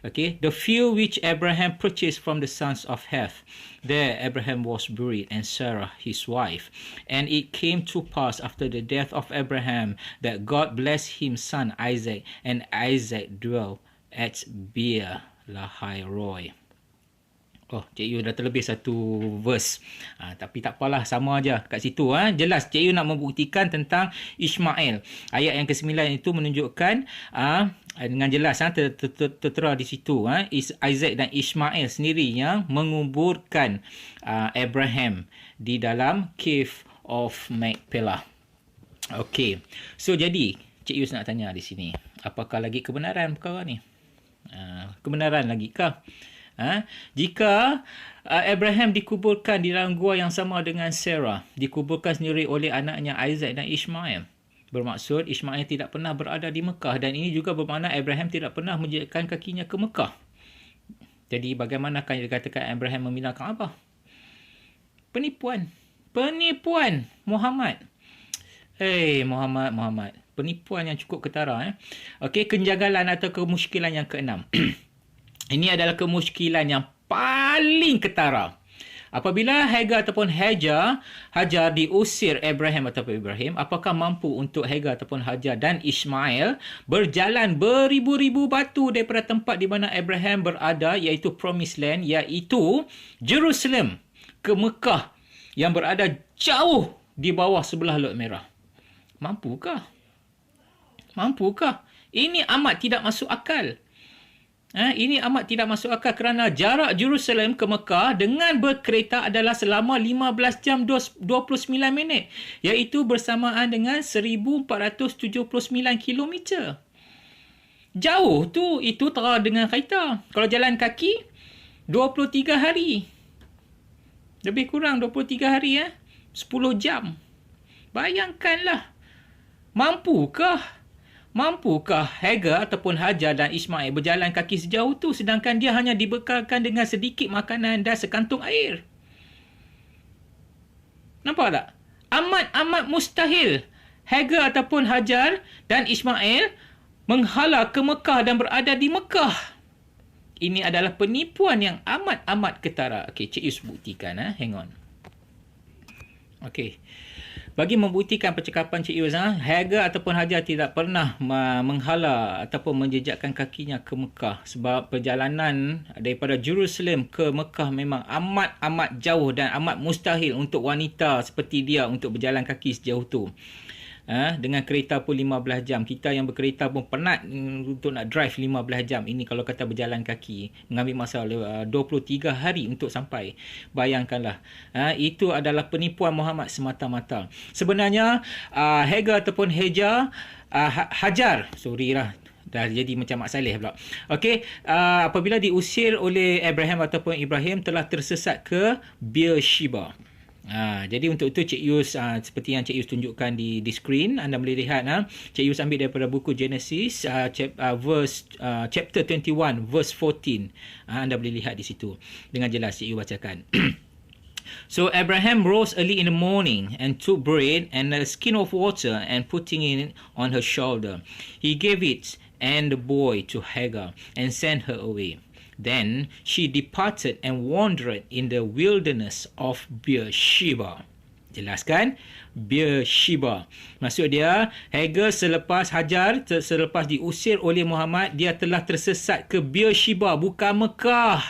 Okay, the field which Abraham purchased from the sons of Heth. There Abraham was buried, and Sarah his wife. And it came to pass after the death of Abraham that God blessed him son Isaac, and Isaac dwelt at Beer Lahai Roi. Oh, Cik Yu dah terlebih satu verse. Tapi tak apalah, sama aja kat situ. Jelas Cik Yu nak membuktikan tentang Ishmael. Ayat yang ke-9 itu menunjukkan dengan jelas tertera di situ. Isaac dan Ishmael sendiri yang menguburkan Abraham di dalam Cave of Machpelah. Okey. So jadi Cik Yu nak tanya di sini, apakah lagi kebenaran perkara ni? Kebenaran lagi kah? Jika Abraham dikuburkan di dalam gua yang sama dengan Sarah, dikuburkan sendiri oleh anaknya Isaac dan Ishmael, bermaksud Ishmael tidak pernah berada di Mekah, dan ini juga bermakna Abraham tidak pernah menjejakkan kakinya ke Mekah. Jadi bagaimanakah dikatakan Abraham membina Kaabah? Penipuan Muhammad. Muhammad. Penipuan yang cukup ketara. Okey, kenjagalan atau kemusykilan yang keenam. Ini adalah kemusykilan yang paling ketara. Apabila Hagar ataupun Hajar diusir Abraham ataupun Ibrahim, apakah mampu untuk Hagar ataupun Hajar dan Ishmael berjalan beribu-ribu batu daripada tempat di mana Abraham berada, iaitu Promised Land, iaitu Jerusalem, ke Mekah yang berada jauh di bawah sebelah Laut Merah. Mampukah? Mampukah? Ini amat tidak masuk akal. Ini amat tidak masuk akal kerana jarak Jerusalem ke Mekah dengan berkereta adalah selama 15 jam 29 minit. Iaitu bersamaan dengan 1479 kilometer. Jauh tu, itu tera dengan kereta. Kalau jalan kaki, 23 hari. Lebih kurang 23 hari 10 jam. Bayangkanlah. Mampukah Hagar ataupun Hajar dan Ismail berjalan kaki sejauh tu sedangkan dia hanya dibekalkan dengan sedikit makanan dan sekantung air? Nampak tak? Amat mustahil Hagar ataupun Hajar dan Ismail menghala ke Mekah dan berada di Mekah. Ini adalah penipuan yang amat ketara. Okey, Cik Yus buktikan. Hang on. Okey. Bagi membuktikan percakapan Cik Yus, Hagar ataupun Hajar tidak pernah menghala ataupun menjejakkan kakinya ke Mekah. Sebab perjalanan daripada Jerusalem ke Mekah memang amat jauh dan amat mustahil untuk wanita seperti dia untuk berjalan kaki sejauh tu. Dengan kereta pun 15 jam. Kita yang berkereta pun penat untuk nak drive 15 jam. Ini kalau kata berjalan kaki. Mengambil masa 23 hari untuk sampai. Bayangkanlah. Itu adalah penipuan Muhammad semata-mata. Sebenarnya Hagar ataupun Hajar. Sorry lah. Dah jadi macam Mak Saleh pula. Okey, apabila diusir oleh Abraham ataupun Ibrahim telah tersesat ke Beersheba. Jadi untuk itu Cik Yus seperti yang Cik Yus tunjukkan di screen, anda boleh lihat Cik Yus ambil daripada buku Genesis chapter 21 verse 14. Anda boleh lihat di situ dengan jelas Cik Yus bacakan. So Abraham rose early in the morning and took bread and a skin of water and putting it on her shoulder. He gave it and the boy to Hagar and sent her away. Then she departed and wandered in the wilderness of Beersheba. Jelaskan? Beersheba. Maksud dia, Hagar selepas diusir oleh Muhammad, dia telah tersesat ke Beersheba, bukan Mekah.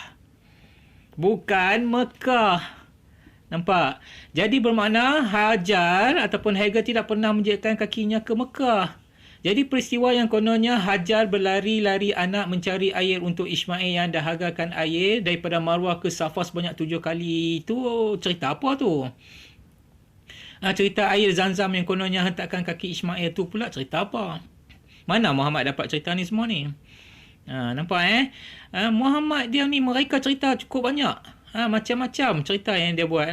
Nampak? Jadi bermakna Hajar ataupun Hagar tidak pernah menjejakkan kakinya ke Mekah. Jadi peristiwa yang kononnya Hajar berlari-lari anak mencari air untuk Ismail yang dahagalkan air daripada Marwah ke Safa sebanyak 7 kali. Itu cerita apa tu? Cerita air Zamzam yang kononnya hentakkan kaki Ismail tu pula cerita apa? Mana Muhammad dapat cerita ni semua ni? Nampak Muhammad dia ni mereka cerita cukup banyak. Macam-macam cerita yang dia buat.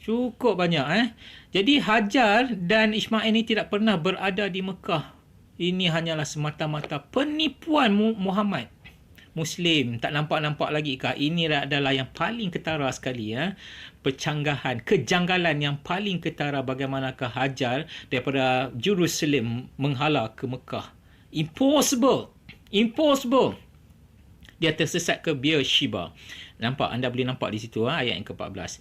Cukup banyak. Jadi Hajar dan Ismail ni tidak pernah berada di Mekah. Ini hanyalah semata-mata penipuan Muhammad. Muslim tak nampak-nampak lagi kah? Ini adalah yang paling ketara sekali. Percanggahan, kejanggalan yang paling ketara bagaimanakah Hajar daripada Jerusalem menghala ke Mekah. Impossible. Dia tersesat ke Beersheba. Nampak? Anda boleh nampak di situ ayat yang ke-14.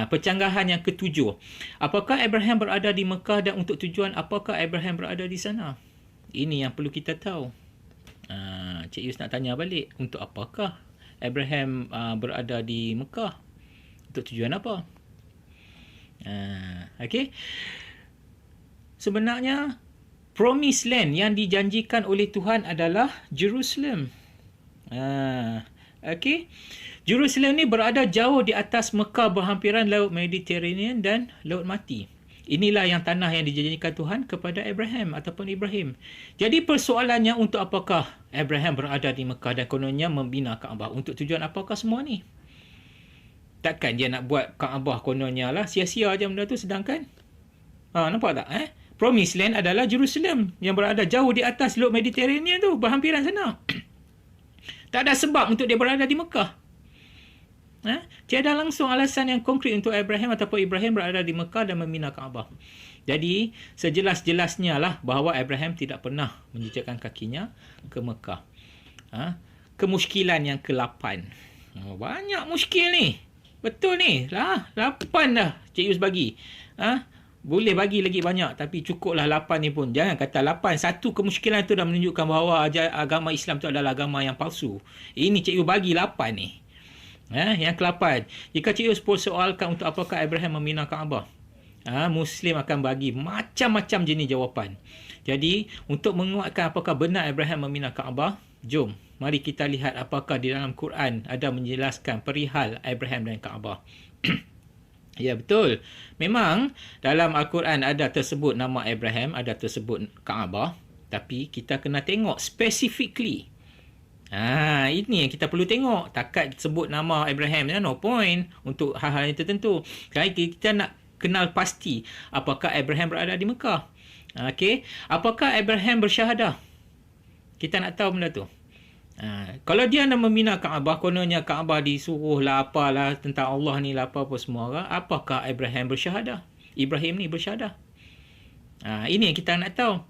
Percanggahan yang ke-7. Apakah Abraham berada di Mekah dan untuk tujuan apakah Abraham berada di sana? Ini yang perlu kita tahu. Cik Yus nak tanya balik. Untuk apakah Abraham berada di Mekah? Untuk tujuan apa? Okey. Sebenarnya promised land yang dijanjikan oleh Tuhan adalah Jerusalem. Okey. Jerusalem ni berada jauh di atas Mekah, berhampiran Laut Mediterranean dan Laut Mati. Inilah yang tanah yang dijanjikan Tuhan kepada Abraham ataupun Ibrahim. Jadi persoalannya, untuk apakah Abraham berada di Mekah dan kononnya membina Kaabah? Untuk tujuan apakah semua ni? Takkan dia nak buat Kaabah kononnya lah sia-sia je benda tu, sedangkan nampak tak? Promised land adalah Jerusalem yang berada jauh di atas Laut Mediterranean tu, berhampiran sana. Tak ada sebab untuk dia berada di Mekah. Tiada langsung alasan yang konkret untuk Abraham ataupun Ibrahim berada di Mekah dan membina Kaabah. Jadi, sejelas-jelasnya lah bahawa Abraham tidak pernah menjejakkan kakinya ke Mekah. Kemuskilan yang ke-8. Banyak muskil ni. Betul ni. 8 dah Cik Yus bagi. Boleh bagi lagi banyak, tapi cukuplah 8 ni pun. Jangan kata 8. Satu kemuskilan tu dah menunjukkan bahawa agama Islam tu adalah agama yang palsu. Ini Cik Yus bagi 8 ni. Yang ke-8. Jika Cik Yus persoalkan untuk apakah Abraham membina Kaabah, Muslim akan bagi macam-macam jenis jawapan. Jadi, untuk menguatkan apakah benar Abraham meminang Kaabah, jom, mari kita lihat apakah di dalam Quran ada menjelaskan perihal Abraham dan Kaabah. Ya, betul. Memang dalam Al-Quran ada tersebut nama Abraham, ada tersebut Kaabah. Tapi kita kena tengok specifically. Ini yang kita perlu tengok. Takat sebut nama Abraham, no point untuk hal-hal yang tertentu. Kita nak kenal pasti apakah Abraham berada di Mekah. Okey, apakah Abraham bersyahadah? Kita nak tahu benda tu. Kalau dia nak membina Kaabah, kononnya Kaabah disuruh lah apalah tentang Allah ni lah apa semua, apakah Abraham bersyahadah? Ibrahim ni bersyahadah. Ini yang kita nak tahu.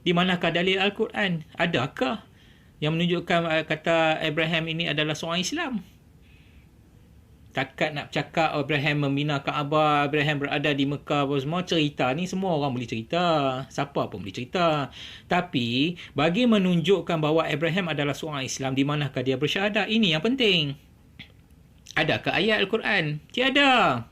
Di manakah dalil Al-Quran? Adakah yang menunjukkan kata Abraham ini adalah seorang Islam? Takat nak cakap Abraham membina Kaabah, Abraham berada di Mekah, semua cerita ni semua orang boleh cerita. Siapa pun boleh cerita. Tapi, bagi menunjukkan bahawa Abraham adalah seorang Islam, di manakah dia bersyahadah? Ini yang penting. Adakah ayat Al-Quran? Tiada.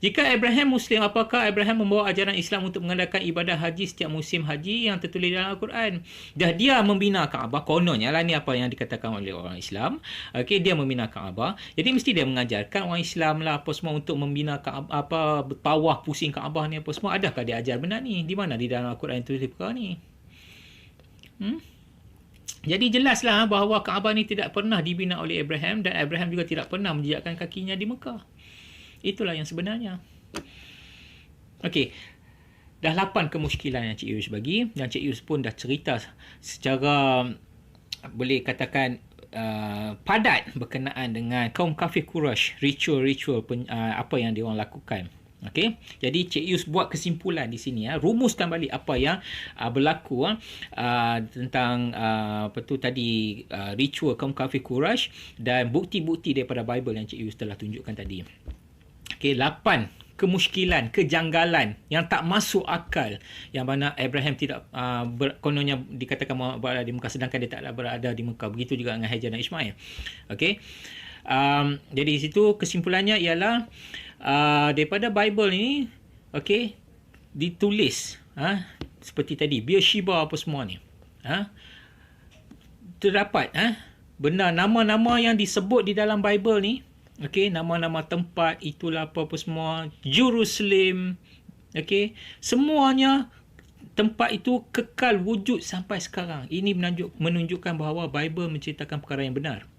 Jika Abraham Muslim, apakah Abraham membawa ajaran Islam untuk mengadakan ibadah haji setiap musim haji yang tertulis dalam Al-Quran? Dia membina Kaabah, kononnya lah ni apa yang dikatakan oleh orang Islam. Okey, dia membina Kaabah. Jadi mesti dia mengajarkan orang Islam lah apa semua untuk membina Kaabah, pawah pusing Kaabah ni apa semua. Adakah dia ajar benar ni? Di mana di dalam Al-Quran tulis perkara ni? Jadi jelaslah bahawa Kaabah ni tidak pernah dibina oleh Abraham dan Abraham juga tidak pernah menjejakkan kakinya di Mekah. Itulah yang sebenarnya. Okey. Dah 8 kemusykilan yang Cik Yus bagi. Dan Cik Yus pun dah cerita secara boleh katakan padat berkenaan dengan kaum kafir Quraisy, ritual-ritual apa yang diorang lakukan. Okey. Jadi Cik Yus buat kesimpulan di sini, rumuskan balik apa yang berlaku tentang ritual kaum kafir Quraisy dan bukti-bukti daripada Bible yang Cik Yus telah tunjukkan tadi. Okey, 8 kemusykilan, kejanggalan yang tak masuk akal yang mana Abraham tidak kononnya dikatakan berada di Mekah sedangkan dia tak berada di Mekah. Begitu juga dengan Hajar dan Ismail. Okey. Jadi di situ kesimpulannya ialah daripada Bible ini, okey, ditulis seperti tadi Beersheba apa semua ni. Terdapat benar nama-nama yang disebut di dalam Bible ni. Okey, nama-nama tempat itulah apa semua, Jerusalem, okey, semuanya tempat itu kekal wujud sampai sekarang. Ini menunjukkan bahawa Bible menceritakan perkara yang benar.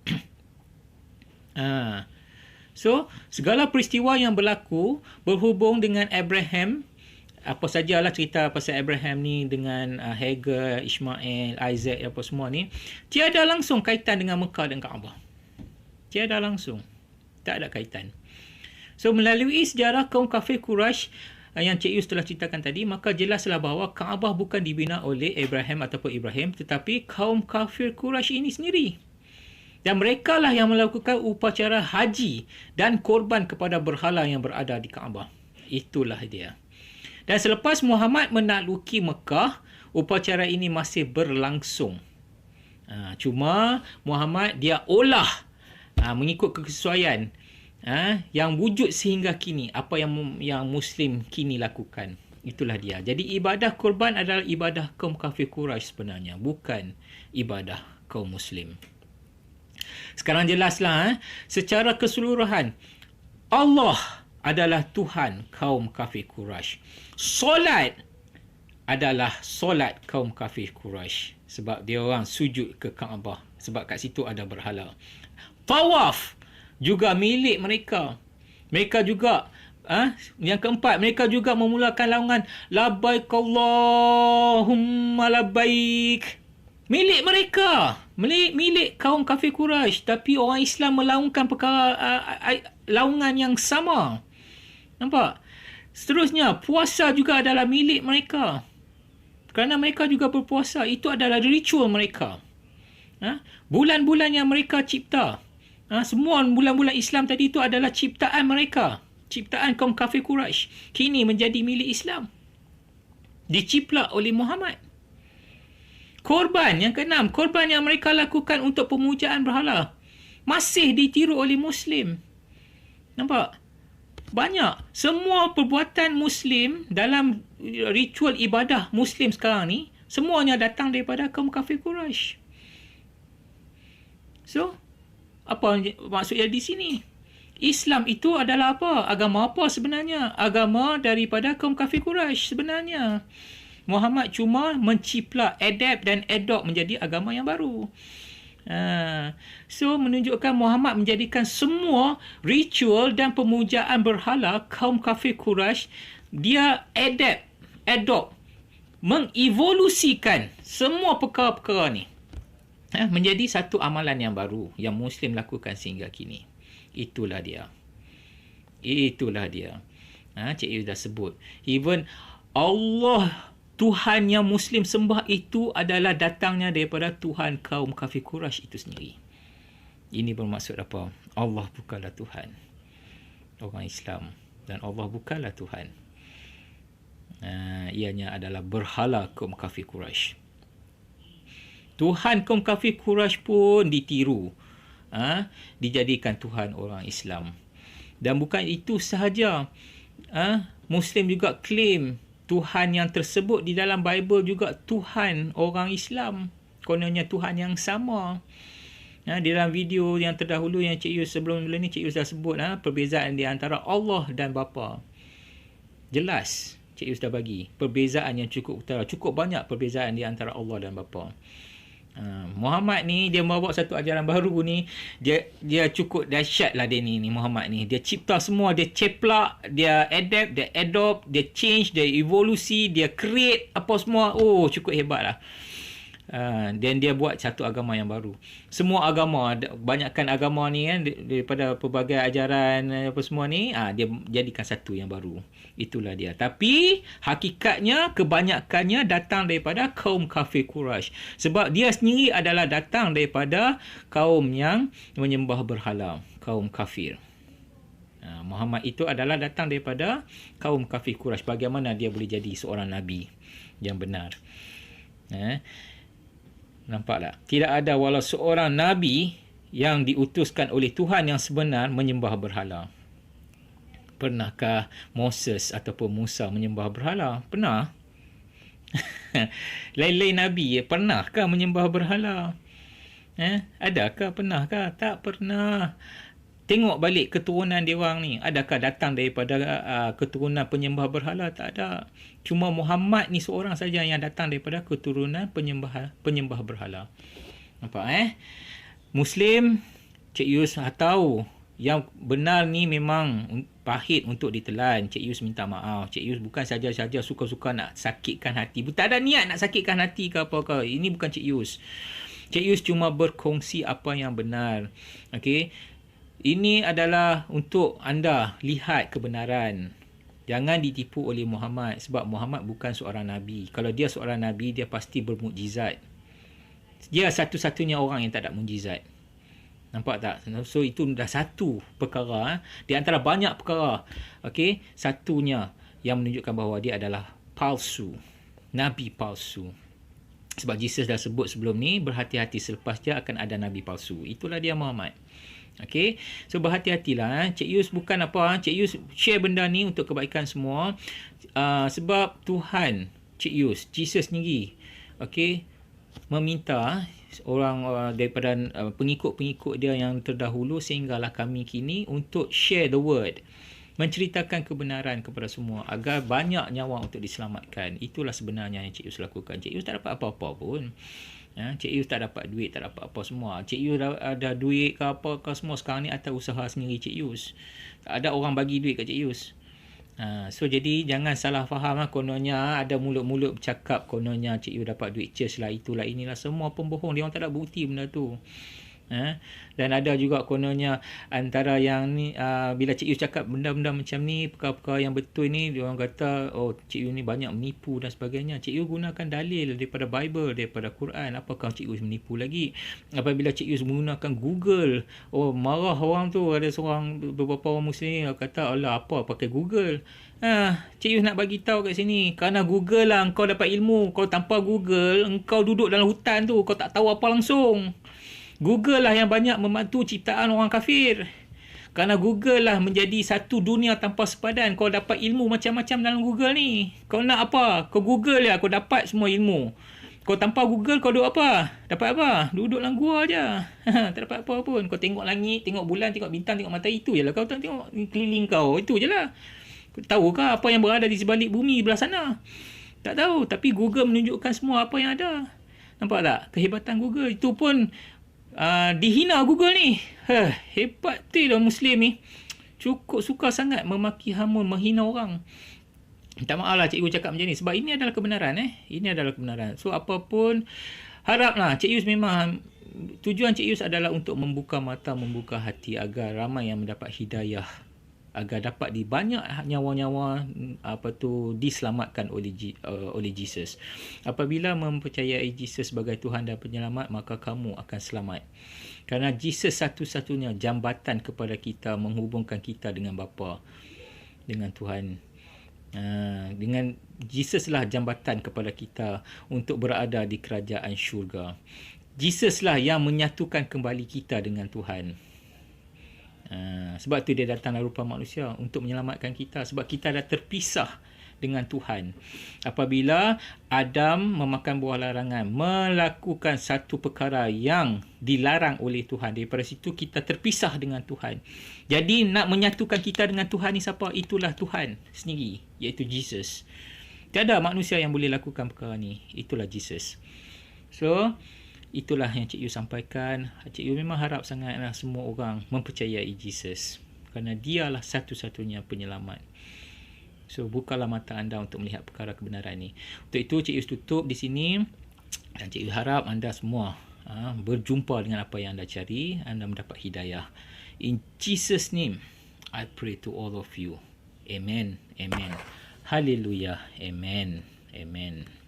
So, segala peristiwa yang berlaku berhubung dengan Abraham, apa sajalah cerita pasal Abraham ni dengan Hagar, Ismail, Isaac apa semua ni, tiada langsung kaitan dengan Mekah dan Kaabah. Tiada langsung. Tak ada kaitan. So, melalui sejarah kaum kafir Quraisy yang Cik Yus telah ceritakan tadi, maka jelaslah bahawa Kaabah bukan dibina oleh Abraham ataupun Ibrahim, tetapi kaum kafir Quraisy ini sendiri. Dan mereka lah yang melakukan upacara haji dan korban kepada berhala yang berada di Kaabah. Itulah dia. Dan selepas Muhammad menakluki Mekah, upacara ini masih berlangsung. Cuma Muhammad dia olah mengikut kesesuaian yang wujud sehingga kini, apa yang Muslim kini lakukan. Itulah dia. Jadi ibadah korban adalah ibadah kaum kafir Quraisy sebenarnya, bukan ibadah kaum Muslim. Sekarang jelaslah secara keseluruhan, Allah adalah Tuhan kaum kafir Quraisy. Solat adalah solat kaum kafir Quraisy sebab dia orang sujud ke Kaabah, sebab kat situ ada berhala. Tawaf juga milik mereka. Mereka juga yang keempat, mereka juga memulakan laungan labbaik Allahumma labbaik. Milik mereka, milik kaum kafir Quraisy, tapi orang Islam melaungkan perkara laungan yang sama. Nampak? Seterusnya, puasa juga adalah milik mereka. Kerana mereka juga berpuasa, itu adalah ritual mereka. Bulan-bulan yang mereka cipta, semua bulan-bulan Islam tadi itu adalah ciptaan mereka. Ciptaan kaum kafir Quraisy. Kini menjadi milik Islam. Diciplak oleh Muhammad. Korban yang keenam. Korban yang mereka lakukan untuk pemujaan berhala. Masih ditiru oleh Muslim. Nampak? Banyak. Semua perbuatan Muslim dalam ritual ibadah Muslim sekarang ni, semuanya datang daripada kaum kafir Quraisy. So, apa maksudnya di sini? Islam itu adalah apa? Agama apa sebenarnya? Agama daripada kaum kafir Quraisy sebenarnya. Muhammad cuma menciplak, adapt dan adopt menjadi agama yang baru. So menunjukkan Muhammad menjadikan semua ritual dan pemujaan berhala kaum kafir Quraisy, dia adopt, mengevolusikan semua perkara-perkara ni menjadi satu amalan yang baru yang Muslim lakukan sehingga kini. Itulah dia. Cik Yus dah sebut. Even Allah, Tuhan yang Muslim sembah itu adalah datangnya daripada Tuhan kaum kafir Quraisy itu sendiri. Ini bermaksud apa? Allah bukanlah Tuhan orang Islam, dan Allah bukanlah Tuhan. Ianya adalah berhala kaum kafir Quraisy. Tuhan kaum kafir Quraisy pun ditiru, dijadikan Tuhan orang Islam. Dan bukan itu sahaja, Muslim juga claim Tuhan yang tersebut di dalam Bible juga Tuhan orang Islam. Kononnya Tuhan yang sama. Di dalam video yang terdahulu yang Cik Yus sebelum ni, Cik Yus dah sebut perbezaan di antara Allah dan Bapa. Jelas Cik Yus dah bagi perbezaan yang cukup utara. Cukup banyak perbezaan di antara Allah dan Bapa. Muhammad ni dia bawa satu ajaran baru ni, dia cukup dahsyat lah dia ni Muhammad ni. Dia cipta semua, dia ceplak, dia adapt, dia adopt, dia change, dia evolusi, dia create apa semua. Oh, cukup hebat lah. Dan dia buat satu agama yang baru. Semua agama, banyakkan agama ni kan, daripada pelbagai ajaran apa semua ni, dia jadikan satu yang baru. Itulah dia. Tapi hakikatnya kebanyakannya datang daripada kaum kafir Quraisy. Sebab dia sendiri adalah datang daripada kaum yang menyembah berhala, kaum kafir. Muhammad itu adalah datang daripada kaum kafir Quraisy. Bagaimana dia boleh jadi seorang nabi yang benar? Nampak tak? Tidak ada walau seorang nabi yang diutuskan oleh Tuhan yang sebenar menyembah berhala. Pernahkah Moses ataupun Musa menyembah berhala? Pernah. Lain-lain nabi pernahkah menyembah berhala? Adakah? Pernahkah? Tak pernah. Tengok balik keturunan dia orang ni. Adakah datang daripada keturunan penyembah berhala? Tak ada. Cuma Muhammad ni seorang saja yang datang daripada keturunan penyembah berhala. Nampak Muslim, Cik Yus tahu yang benar ni memang pahit untuk ditelan. Cik Yus minta maaf. Cik Yus bukan saja-saja suka-suka nak sakitkan hati. Tak ada niat nak sakitkan hati ke apa ke. Ini bukan Cik Yus. Cik Yus cuma berkongsi apa yang benar. Okey. Ini adalah untuk anda lihat kebenaran. Jangan ditipu oleh Muhammad. Sebab Muhammad bukan seorang Nabi. Kalau dia seorang Nabi, dia pasti bermukjizat. Dia satu-satunya orang yang tak ada mukjizat. Nampak tak? So itu dah satu perkara. Di antara banyak perkara. Okey, satunya yang menunjukkan bahawa dia adalah palsu. Nabi palsu. Sebab Jesus dah sebut sebelum ni, berhati-hati selepas dia akan ada Nabi palsu. Itulah dia Muhammad. Okey, so berhati-hatilah. Cik Yus bukan apa, Cik Yus share benda ni untuk kebaikan semua. Sebab Tuhan, Cik Yus, Jesus sendiri, okey, meminta orang daripada pengikut-pengikut dia yang terdahulu sehinggalah kami kini untuk share the word, menceritakan kebenaran kepada semua agar banyak nyawa untuk diselamatkan. Itulah sebenarnya yang Cik Yus lakukan. Cik Yus tak dapat apa-apa pun. Cik Yus tak dapat duit, tak dapat apa semua. Cik Yus ada duit ke apa ke semua sekarang ni atas usaha sendiri Cik Yus. Tak ada orang bagi duit ke Cik Yus. So jadi jangan salah faham kononnya ada mulut-mulut bercakap kononnya Cik Yus dapat duit church lah, itulah inilah, semua pembohong. Dia orang tak ada bukti benda tu. Dan ada juga kononnya antara yang ni bila Cik Yus cakap benda-benda macam ni, perkara-perkara yang betul ni, dia orang kata oh Cik Yus ni banyak menipu dan sebagainya. Cik Yus gunakan dalil daripada Bible, daripada Quran. Apakah Cik Yus menipu lagi? Apabila Cik Yus menggunakan Google, oh marah orang tu. Ada seorang beberapa orang Muslim kata alah apa pakai Google. Cik Yus nak bagi tahu kat sini, kerana Google lah engkau dapat ilmu. Kalau tanpa Google engkau duduk dalam hutan tu, kau tak tahu apa langsung. Google lah yang banyak membantu ciptaan orang kafir. Kerana Google lah menjadi satu dunia tanpa sepadan. Kau dapat ilmu macam-macam dalam Google ni. Kau nak apa? Kau Google je, kau dapat semua ilmu. Kau tanpa Google, kau duduk apa? Dapat apa? Duduk dalam gua je. Tak dapat apa pun. Kau tengok langit, tengok bulan, tengok bintang, tengok matahari. Itu je lah. Kau tengok keliling kau. Itu je lah. Tahukah apa yang berada di sebalik bumi belah sana? Tak tahu. Tapi Google menunjukkan semua apa yang ada. Nampak tak? Kehebatan Google. Itu pun dihina Google ni. Hebat tu lah Muslim ni. Cukup suka sangat memaki hamun, menghina orang. Minta maaf lah cikgu cakap macam ni. Sebab ini adalah kebenaran. Ini adalah kebenaran. So apapun, haraplah Cik Yus memang, tujuan Cik Yus adalah untuk membuka mata, membuka hati agar ramai yang mendapat hidayah. Agar dapat di banyak nyawa-nyawa diselamatkan oleh Jesus. Apabila mempercayai Jesus sebagai Tuhan dan penyelamat, maka kamu akan selamat. Kerana Jesus satu-satunya jambatan kepada kita, menghubungkan kita dengan Bapa, dengan Tuhan. Dengan Jesus lah jambatan kepada kita untuk berada di kerajaan syurga. Jesus lah yang menyatukan kembali kita dengan Tuhan. Sebab tu dia datang dalam rupa manusia untuk menyelamatkan kita. Sebab kita dah terpisah dengan Tuhan. Apabila Adam memakan buah larangan, melakukan satu perkara yang dilarang oleh Tuhan, daripada situ kita terpisah dengan Tuhan. Jadi nak menyatukan kita dengan Tuhan ni siapa? Itulah Tuhan sendiri, iaitu Jesus. Tiada manusia yang boleh lakukan perkara ni. Itulah Jesus. So itulah yang Cik Yu sampaikan. Cik Yu memang harap sangatlah semua orang mempercayai Jesus. Kerana dialah satu-satunya penyelamat. So bukalah mata anda untuk melihat perkara kebenaran ni. Untuk itu Cik Yu tutup di sini. Dan Cik Yu harap anda semua berjumpa dengan apa yang anda cari. Anda mendapat hidayah. In Jesus' name, I pray to all of you. Amen. Amen. Hallelujah. Amen. Amen.